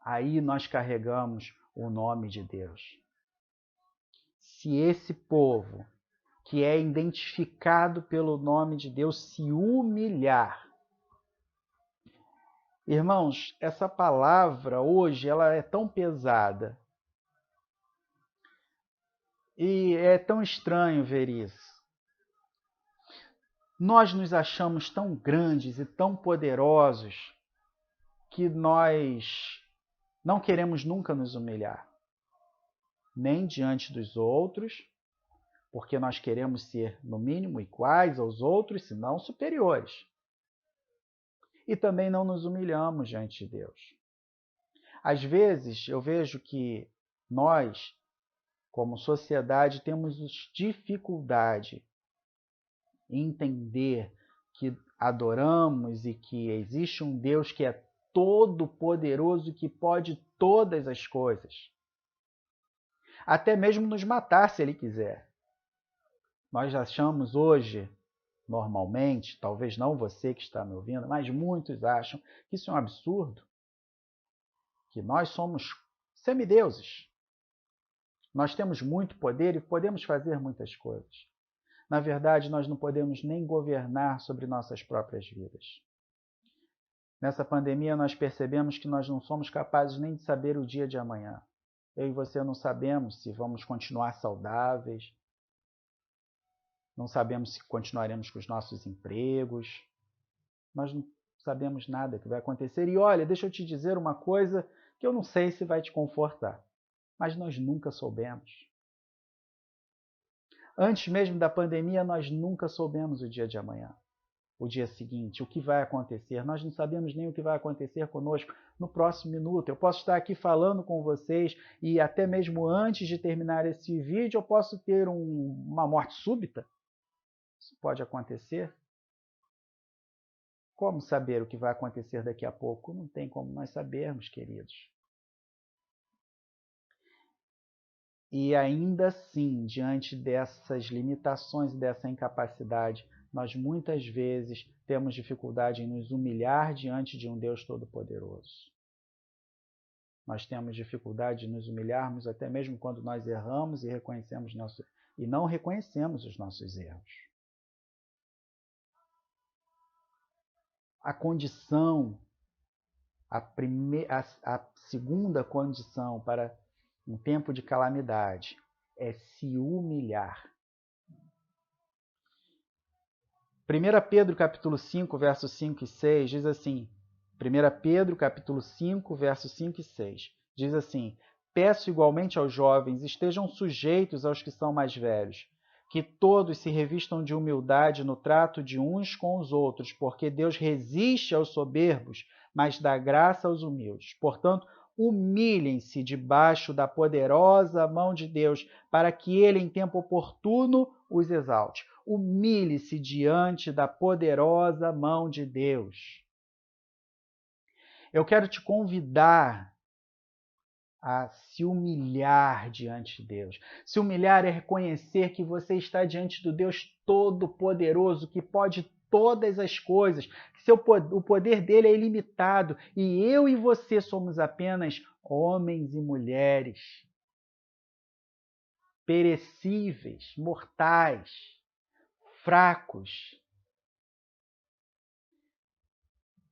aí nós carregamos o nome de Deus. Se esse povo que é identificado pelo nome de Deus se humilhar. Irmãos, essa palavra hoje ela é tão pesada. E é tão estranho ver isso. Nós nos achamos tão grandes e tão poderosos que nós não queremos nunca nos humilhar. Nem diante dos outros, porque nós queremos ser, no mínimo, iguais aos outros, se não superiores. E também não nos humilhamos diante de Deus. Às vezes, eu vejo que nós, como sociedade, temos dificuldade em entender que adoramos e que existe um Deus que é todo-poderoso, que pode todas as coisas. Até mesmo nos matar, se Ele quiser. Nós achamos hoje, normalmente, talvez não você que está me ouvindo, mas muitos acham que isso é um absurdo, que nós somos semideuses. Nós temos muito poder e podemos fazer muitas coisas. Na verdade, nós não podemos nem governar sobre nossas próprias vidas. Nessa pandemia, nós percebemos que nós não somos capazes nem de saber o dia de amanhã. Eu e você não sabemos se vamos continuar saudáveis, não sabemos se continuaremos com os nossos empregos. Nós não sabemos nada que vai acontecer. E olha, deixa eu te dizer uma coisa que eu não sei se vai te confortar, mas nós nunca soubemos. Antes mesmo da pandemia, nós nunca soubemos o dia de amanhã, o dia seguinte, o que vai acontecer. Nós não sabemos nem o que vai acontecer conosco no próximo minuto. Eu posso estar aqui falando com vocês e até mesmo antes de terminar esse vídeo, eu posso ter uma morte súbita. Isso pode acontecer. Como saber o que vai acontecer daqui a pouco? Não tem como nós sabermos, queridos. E ainda assim, diante dessas limitações e dessa incapacidade, nós muitas vezes temos dificuldade em nos humilhar diante de um Deus Todo-Poderoso. Nós temos dificuldade de nos humilharmos até mesmo quando nós erramos e não reconhecemos os nossos erros. A condição, a segunda condição para um tempo de calamidade é se humilhar. 1 Pedro capítulo 5, versos 5 e 6 diz assim, 1 Pedro capítulo 5, versos 5 e 6 diz assim: peço igualmente aos jovens, estejam sujeitos aos que são mais velhos, que todos se revistam de humildade no trato de uns com os outros, porque Deus resiste aos soberbos, mas dá graça aos humildes. Portanto, humilhem-se debaixo da poderosa mão de Deus, para que Ele, em tempo oportuno, os exalte. Humilhe-se diante da poderosa mão de Deus. Eu quero te convidar a se humilhar diante de Deus. Se humilhar é reconhecer que você está diante do Deus Todo-Poderoso, que pode todas as coisas, que o poder dele é ilimitado, e eu e você somos apenas homens e mulheres perecíveis, mortais, fracos.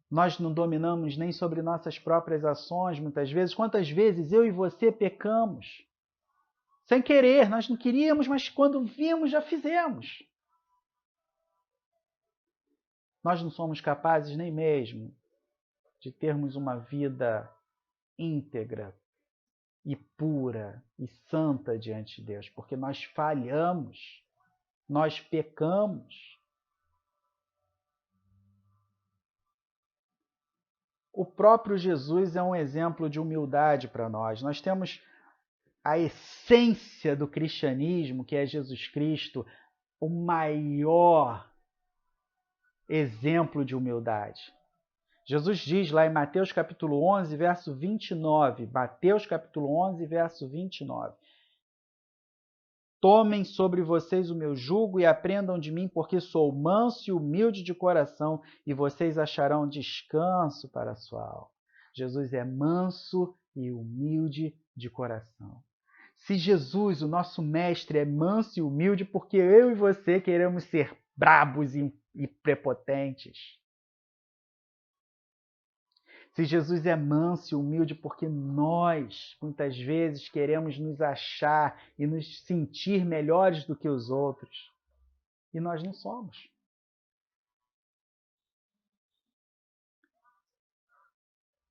Nós não dominamos nem sobre nossas próprias ações, muitas vezes. Quantas vezes eu e você pecamos? Sem querer, nós não queríamos, mas quando vimos, já fizemos. Nós não somos capazes nem mesmo de termos uma vida íntegra e pura e santa diante de Deus, porque nós falhamos, nós pecamos. O próprio Jesus é um exemplo de humildade para nós. Nós temos a essência do cristianismo, que é Jesus Cristo, o maior exemplo de humildade. Jesus diz lá em Mateus capítulo 11, verso 29, Mateus capítulo 11, verso 29, tomem sobre vocês o meu jugo e aprendam de mim, porque sou manso e humilde de coração, e vocês acharão descanso para a sua alma. Jesus é manso e humilde de coração. Se Jesus, o nosso mestre, é manso e humilde, porque eu e você queremos ser brabos e prepotentes. Se Jesus é manso e humilde, porque nós, muitas vezes, queremos nos achar e nos sentir melhores do que os outros. E nós não somos.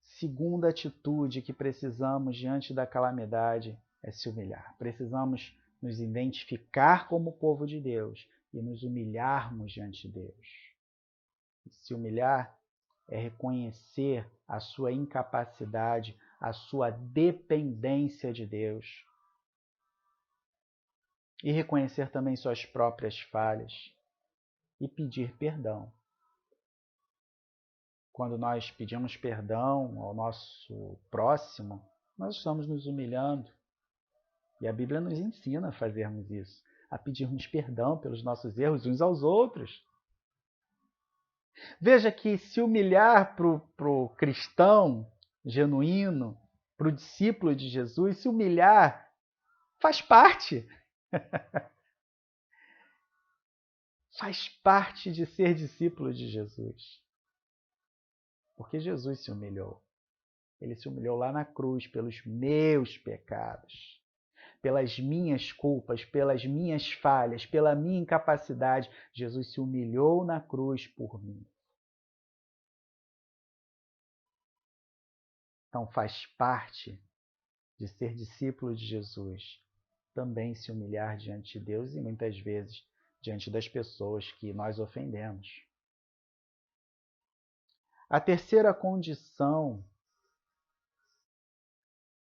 Segunda atitude que precisamos diante da calamidade é se humilhar. Precisamos nos identificar como povo de Deus e nos humilharmos diante de Deus. E se humilhar é reconhecer a sua incapacidade, a sua dependência de Deus. E reconhecer também suas próprias falhas e pedir perdão. Quando nós pedimos perdão ao nosso próximo, nós estamos nos humilhando. E a Bíblia nos ensina a fazermos isso, a pedirmos perdão pelos nossos erros uns aos outros. Veja que se humilhar para o cristão genuíno, para o discípulo de Jesus, se humilhar faz parte. Faz parte de ser discípulo de Jesus. Porque Jesus se humilhou. Ele se humilhou lá na cruz pelos meus pecados, pelas minhas culpas, pelas minhas falhas, pela minha incapacidade. Jesus se humilhou na cruz por mim. Então faz parte de ser discípulo de Jesus também se humilhar diante de Deus e muitas vezes diante das pessoas que nós ofendemos. A terceira condição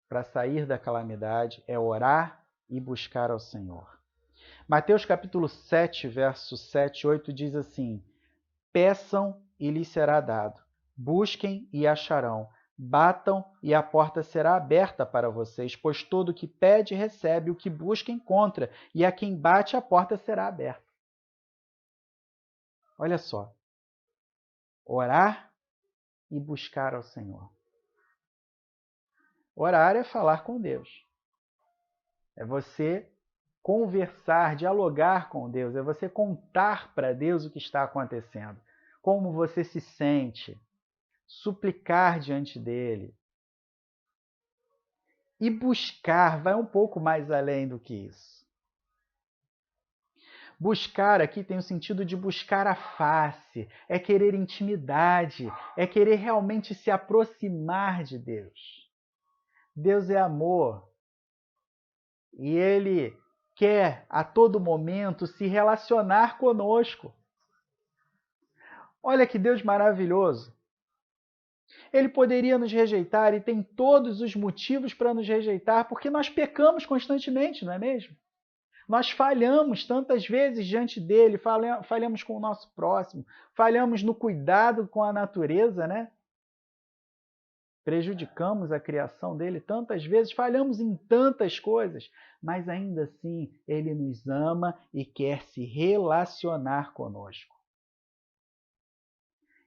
para sair da calamidade é orar e buscar ao Senhor. Mateus capítulo 7, versos 7 e 8 diz assim: peçam e lhes será dado, busquem e acharão, batam e a porta será aberta para vocês, pois todo o que pede recebe, o que busca encontra, e a quem bate a porta será aberta. Olha só, orar e buscar ao Senhor. Orar é falar com Deus. É você conversar, dialogar com Deus. É você contar para Deus o que está acontecendo. Como você se sente. Suplicar diante dele. E buscar vai um pouco mais além do que isso. Buscar aqui tem o sentido de buscar a face, é querer intimidade, é querer realmente se aproximar de Deus. Deus é amor e Ele quer a todo momento se relacionar conosco. Olha que Deus maravilhoso. Ele poderia nos rejeitar e tem todos os motivos para nos rejeitar, porque nós pecamos constantemente, não é mesmo? Nós falhamos tantas vezes diante dele, falhamos com o nosso próximo, falhamos no cuidado com a natureza, né? prejudicamos a criação dele tantas vezes, falhamos em tantas coisas, mas ainda assim ele nos ama e quer se relacionar conosco.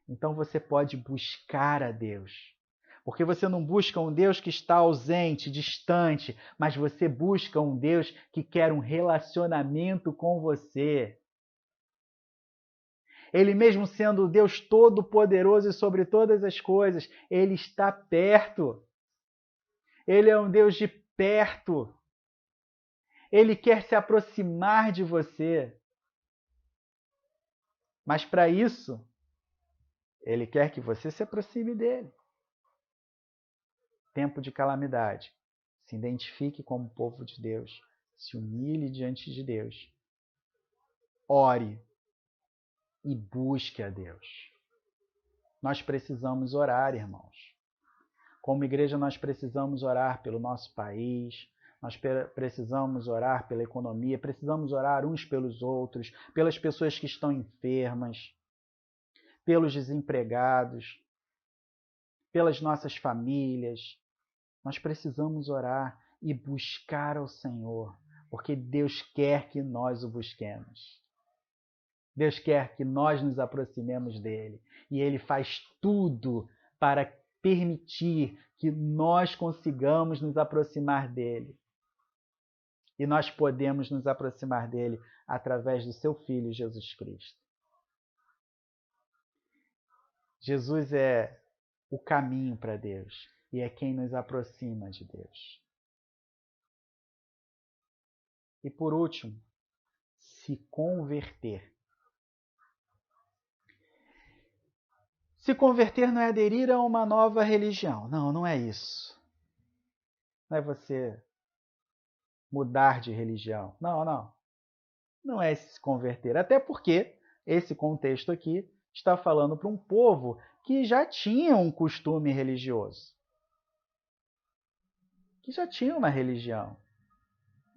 Então você pode buscar a Deus. Porque você não busca um Deus que está ausente, distante, mas você busca um Deus que quer um relacionamento com você. Ele mesmo sendo o Deus todo-poderoso e sobre todas as coisas, Ele está perto. Ele é um Deus de perto. Ele quer se aproximar de você. Mas para isso, Ele quer que você se aproxime dele. Tempo de calamidade. Se identifique como povo de Deus. Se humilhe diante de Deus. Ore e busque a Deus. Nós precisamos orar, irmãos. Como igreja, nós precisamos orar pelo nosso país, nós precisamos orar pela economia, precisamos orar uns pelos outros, pelas pessoas que estão enfermas, pelos desempregados, pelas nossas famílias. Nós precisamos orar e buscar ao Senhor, porque Deus quer que nós o busquemos. Deus quer que nós nos aproximemos dele. E ele faz tudo para permitir que nós consigamos nos aproximar dele. E nós podemos nos aproximar dele através do seu Filho, Jesus Cristo. Jesus é o caminho para Deus e é quem nos aproxima de Deus. E por último, se converter. Se converter não é aderir a uma nova religião. Não, não é isso. Não é você mudar de religião. Não, não. Não é se converter. Até porque esse contexto aqui está falando para um povo que já tinha um costume religioso. Que já tinha uma religião.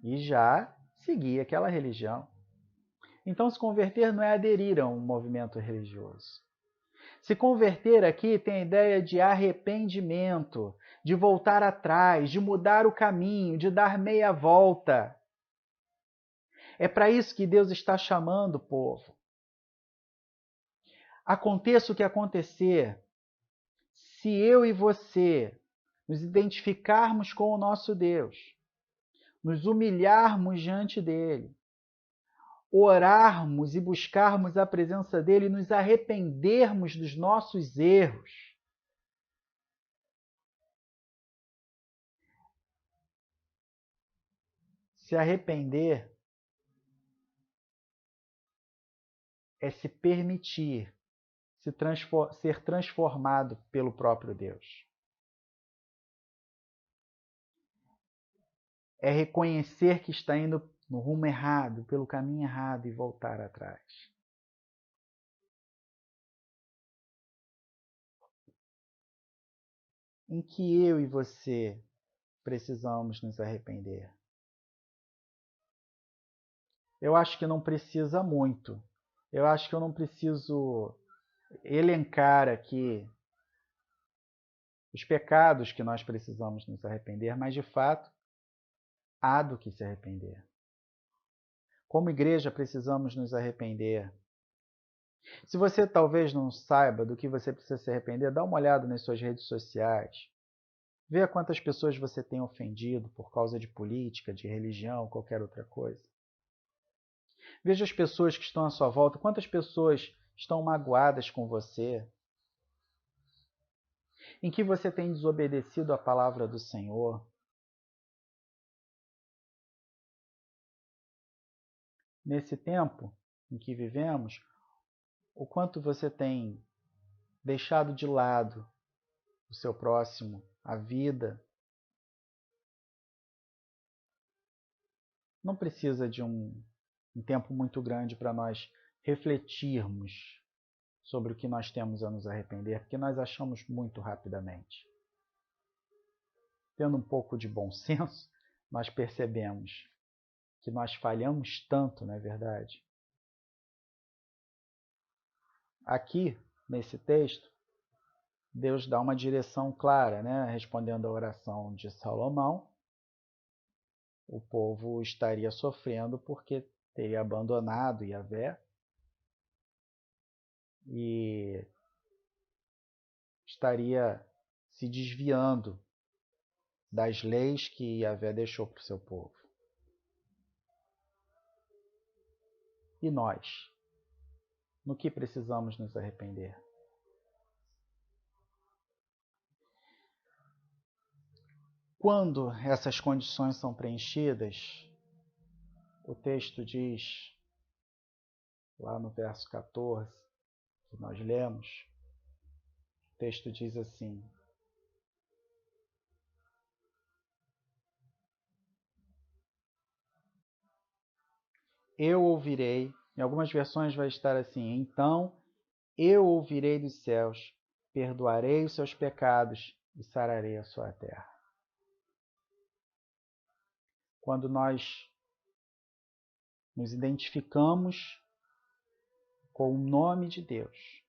E já seguia aquela religião. Então, se converter não é aderir a um movimento religioso. Se converter aqui tem a ideia de arrependimento, de voltar atrás, de mudar o caminho, de dar meia volta. É para isso que Deus está chamando o povo. Aconteça o que acontecer, se eu e você nos identificarmos com o nosso Deus, nos humilharmos diante dele, orarmos e buscarmos a presença dele e nos arrependermos dos nossos erros. Se arrepender é se permitir ser transformado pelo próprio Deus. É reconhecer que está indo no rumo errado, pelo caminho errado e voltar atrás. Em que eu e você precisamos nos arrepender? Eu acho que não precisa muito. Eu acho que eu não preciso elencar aqui os pecados que nós precisamos nos arrepender, mas de fato há do que se arrepender. Como igreja, precisamos nos arrepender. Se você talvez não saiba do que você precisa se arrepender, dá uma olhada nas suas redes sociais. Veja quantas pessoas você tem ofendido por causa de política, de religião, qualquer outra coisa. Veja as pessoas que estão à sua volta, quantas pessoas estão magoadas com você. Em que você tem desobedecido a palavra do Senhor. Nesse tempo em que vivemos, o quanto você tem deixado de lado o seu próximo, a vida. Não precisa de um tempo muito grande para nós refletirmos sobre o que nós temos a nos arrepender, porque nós achamos muito rapidamente. Tendo um pouco de bom senso, nós percebemos que nós falhamos tanto, não é verdade? Aqui, nesse texto, Deus dá uma direção clara, né? Respondendo à oração de Salomão, o povo estaria sofrendo porque teria abandonado Yahvé e estaria se desviando das leis que Yahvé deixou para o seu povo. E nós? No que precisamos nos arrepender? Quando essas condições são preenchidas, o texto diz, lá no verso 14, que nós lemos, o texto diz assim: eu ouvirei, em algumas versões vai estar assim: então eu ouvirei dos céus, perdoarei os seus pecados e sararei a sua terra. Quando nós nos identificamos com o nome de Deus,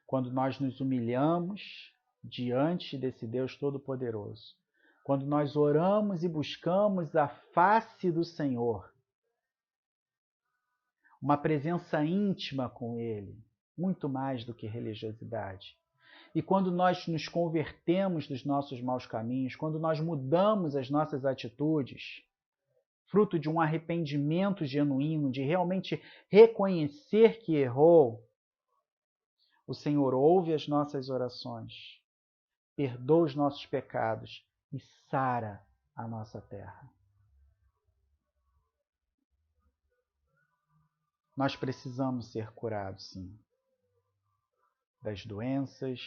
quando nós nos humilhamos diante desse Deus Todo-Poderoso, quando nós oramos e buscamos a face do Senhor, uma presença íntima com Ele, muito mais do que religiosidade. E quando nós nos convertemos dos nossos maus caminhos, quando nós mudamos as nossas atitudes, fruto de um arrependimento genuíno, de realmente reconhecer que errou, o Senhor ouve as nossas orações, perdoa os nossos pecados e sara a nossa terra. Nós precisamos ser curados, sim, das doenças,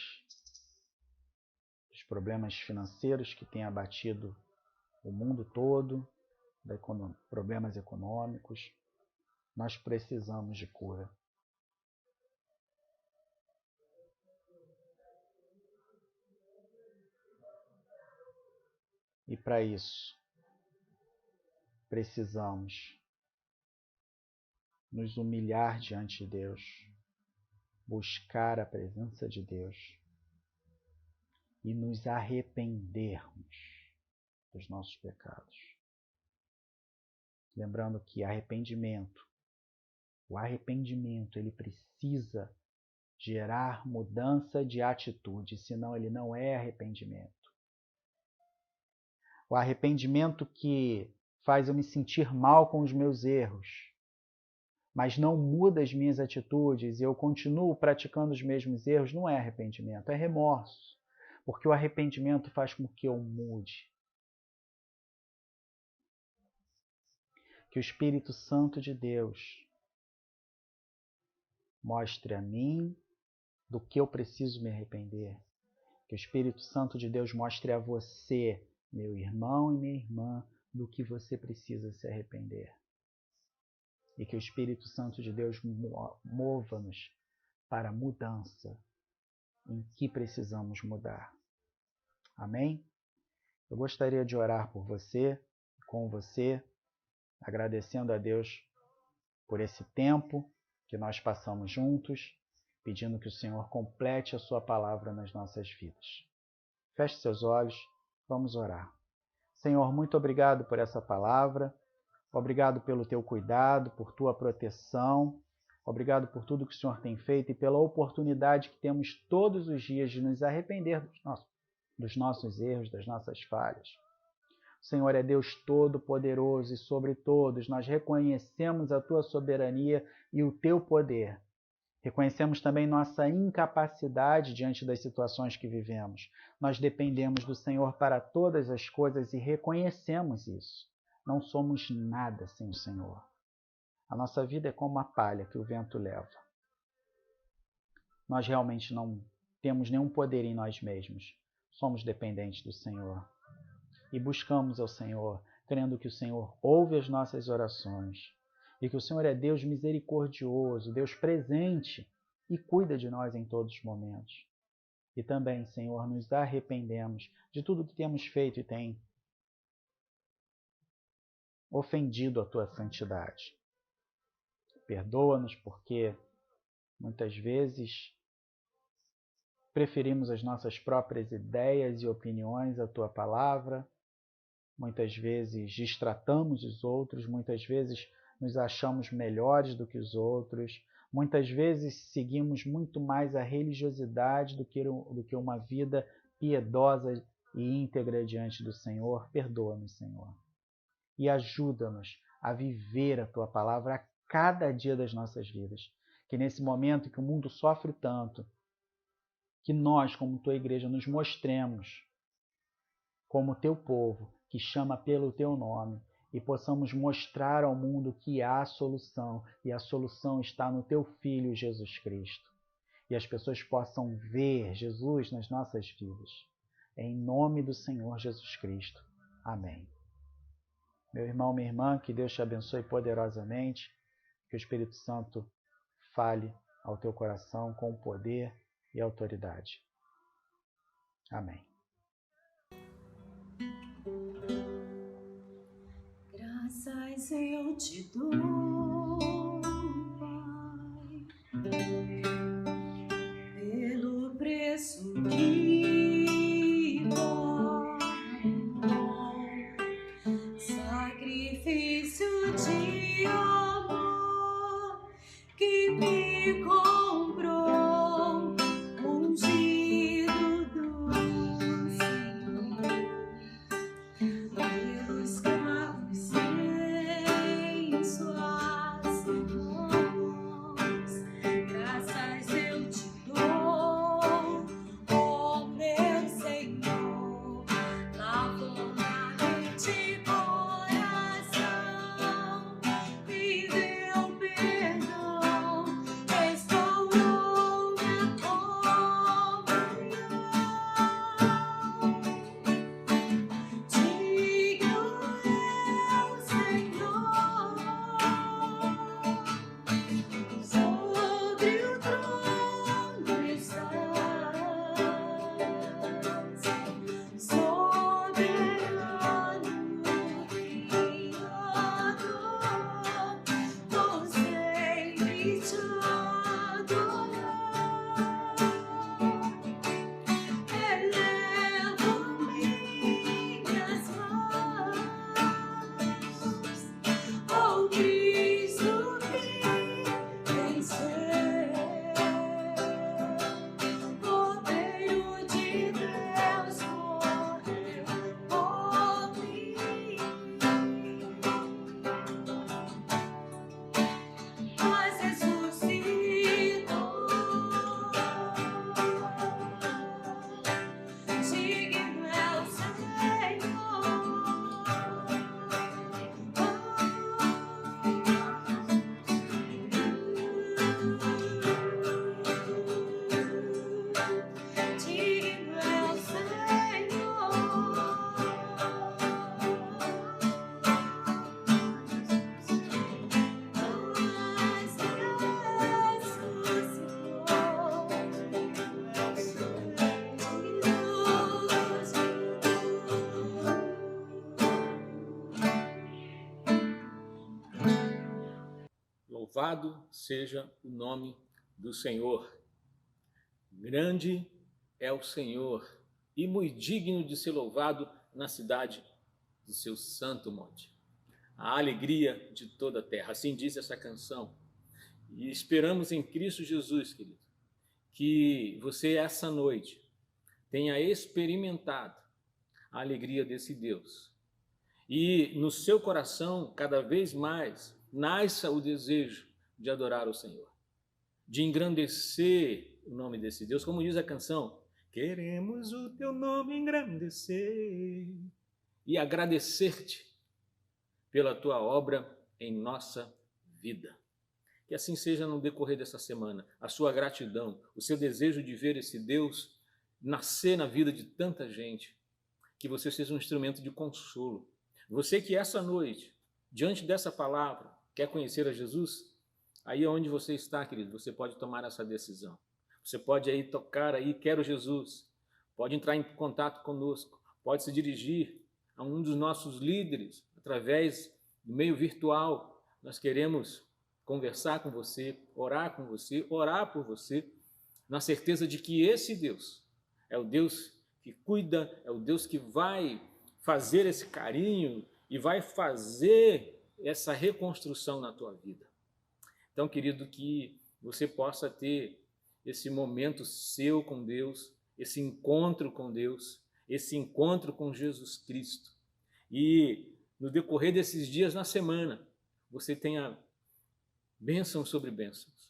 dos problemas financeiros que têm abatido o mundo todo, problemas econômicos. Nós precisamos de cura. E para isso, precisamos nos humilhar diante de Deus, buscar a presença de Deus e nos arrependermos dos nossos pecados. Lembrando que o arrependimento, ele precisa gerar mudança de atitude, senão ele não é arrependimento. O arrependimento que faz eu me sentir mal com os meus erros, mas não muda as minhas atitudes e eu continuo praticando os mesmos erros, não é arrependimento, é remorso. Porque o arrependimento faz com que eu mude. Que o Espírito Santo de Deus mostre a mim do que eu preciso me arrepender. Que o Espírito Santo de Deus mostre a você, meu irmão e minha irmã, do que você precisa se arrepender. E que o Espírito Santo de Deus mova-nos para a mudança em que precisamos mudar. Amém? Eu gostaria de orar por você, com você, agradecendo a Deus por esse tempo que nós passamos juntos, pedindo que o Senhor complete a sua palavra nas nossas vidas. Feche seus olhos, vamos orar. Senhor, muito obrigado por essa palavra. Obrigado pelo teu cuidado, por tua proteção. Obrigado por tudo que o Senhor tem feito e pela oportunidade que temos todos os dias de nos arrepender dos nossos erros, das nossas falhas. O Senhor é Deus Todo-Poderoso e sobre todos nós reconhecemos a tua soberania e o teu poder. Reconhecemos também nossa incapacidade diante das situações que vivemos. Nós dependemos do Senhor para todas as coisas e reconhecemos isso. Não somos nada sem o Senhor. A nossa vida é como a palha que o vento leva. Nós realmente não temos nenhum poder em nós mesmos. Somos dependentes do Senhor. E buscamos ao Senhor, crendo que o Senhor ouve as nossas orações e que o Senhor é Deus misericordioso, Deus presente e cuida de nós em todos os momentos. E também, Senhor, nos arrependemos de tudo que temos feito e tem ofendido a tua santidade. Perdoa-nos porque muitas vezes preferimos as nossas próprias ideias e opiniões à tua palavra. Muitas vezes distratamos os outros, muitas vezes nos achamos melhores do que os outros, muitas vezes seguimos muito mais a religiosidade do que uma vida piedosa e íntegra diante do Senhor. Perdoa-nos, Senhor, e ajuda-nos a viver a tua palavra a cada dia das nossas vidas. Que nesse momento que o mundo sofre tanto, que nós, como tua igreja, nos mostremos como teu povo, que chama pelo teu nome, e possamos mostrar ao mundo que há solução, e a solução está no teu Filho Jesus Cristo. E as pessoas possam ver Jesus nas nossas vidas. Em nome do Senhor Jesus Cristo. Amém. Meu irmão, minha irmã, que Deus te abençoe poderosamente, que o Espírito Santo fale ao teu coração com poder e autoridade. Amém. Graças eu te dou, Pai, pelo preço que pagou, sacrifício de amor que me comprou, ungido do Senhor, pelos cravos em suas mãos. Graças eu te dou, ó meu Senhor, lavou na mente coração, me deu perdão, restaurou minha comunhão. Digno é o Senhor sobre o trono estás, soberano Criador, vou sempre te adorar. Elevo minhas mãos ao Cristo que venceu, Cordeiro de Deus morreu por mim, mas ressuscitou. Digno é o Senhor. Digno é o Louvado seja o nome do Senhor. Grande é o Senhor e muito digno de ser louvado na cidade do seu santo monte. A alegria de toda a terra, assim diz essa canção. E esperamos em Cristo Jesus, querido, que você essa noite tenha experimentado a alegria desse Deus. E no seu coração, cada vez mais, nasça o desejo de adorar o Senhor, de engrandecer o nome desse Deus, como diz a canção, queremos o teu nome engrandecer e agradecer-te pela tua obra em nossa vida. Que assim seja no decorrer dessa semana, a sua gratidão, o seu desejo de ver esse Deus nascer na vida de tanta gente, que você seja um instrumento de consolo. Você que essa noite, diante dessa palavra, quer conhecer a Jesus? Aí onde você está, querido, você pode tomar essa decisão. Você pode aí tocar aí, quero Jesus. Pode entrar em contato conosco. Pode se dirigir a um dos nossos líderes através do meio virtual. Nós queremos conversar com você, orar por você, na certeza de que esse Deus é o Deus que cuida, é o Deus que vai fazer esse carinho e vai fazer essa reconstrução na tua vida. Então, querido, que você possa ter esse momento seu com Deus, esse encontro com Deus, esse encontro com Jesus Cristo. E no decorrer desses dias na semana, você tenha bênçãos sobre bênçãos.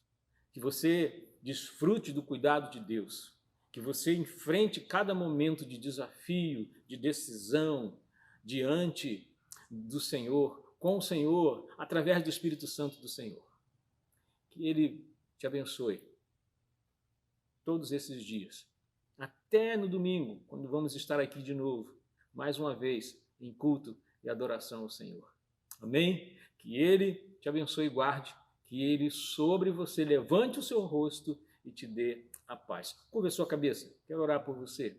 Que você desfrute do cuidado de Deus. Que você enfrente cada momento de desafio, de decisão, diante do Senhor, com o Senhor, através do Espírito Santo do Senhor. Que Ele te abençoe todos esses dias. Até no domingo, quando vamos estar aqui de novo, mais uma vez, em culto e adoração ao Senhor. Amém? Que Ele te abençoe e guarde, que Ele sobre você levante o seu rosto e te dê a paz. Curva a sua cabeça, quero orar por você.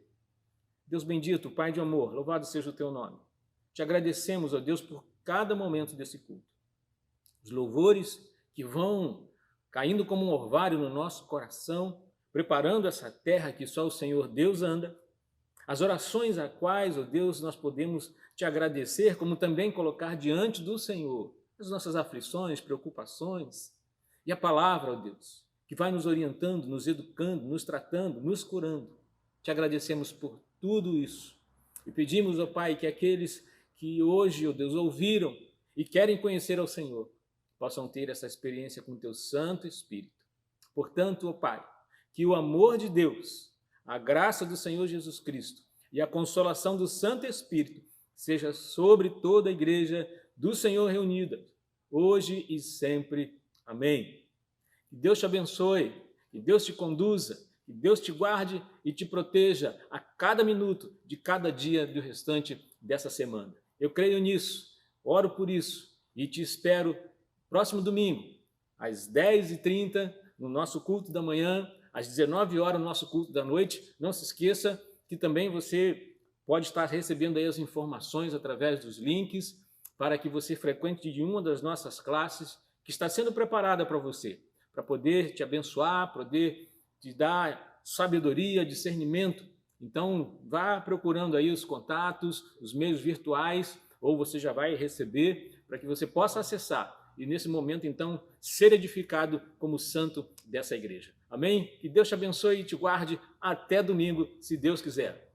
Deus bendito, Pai de amor, louvado seja o teu nome. Te agradecemos, ó Deus, por cada momento desse culto. Os louvores que vão caindo como um orvalho no nosso coração, preparando essa terra que só o Senhor Deus anda, as orações a quais, ó Deus, nós podemos te agradecer, como também colocar diante do Senhor as nossas aflições, preocupações, e a palavra, ó Deus, que vai nos orientando, nos educando, nos tratando, nos curando. Te agradecemos por tudo isso e pedimos, ó Pai, que aqueles que hoje, ó Deus, ouviram e querem conhecer ao Senhor, possam ter essa experiência com o teu Santo Espírito. Portanto, ó Pai, que o amor de Deus, a graça do Senhor Jesus Cristo e a consolação do Santo Espírito seja sobre toda a igreja do Senhor reunida, hoje e sempre. Amém. Que Deus te abençoe, que Deus te conduza, que Deus te guarde e te proteja a cada minuto de cada dia do restante dessa semana. Eu creio nisso, oro por isso e te espero próximo domingo, às 10h30, no nosso culto da manhã, às 19 horas no nosso culto da noite. Não se esqueça que também você pode estar recebendo aí as informações através dos links para que você frequente de uma das nossas classes que está sendo preparada para você, para poder te abençoar, poder te dar sabedoria, discernimento. Então, vá procurando aí os contatos, os meios virtuais, ou você já vai receber, para que você possa acessar e nesse momento, então, ser edificado como santo dessa igreja. Amém? Que Deus te abençoe e te guarde até domingo, se Deus quiser.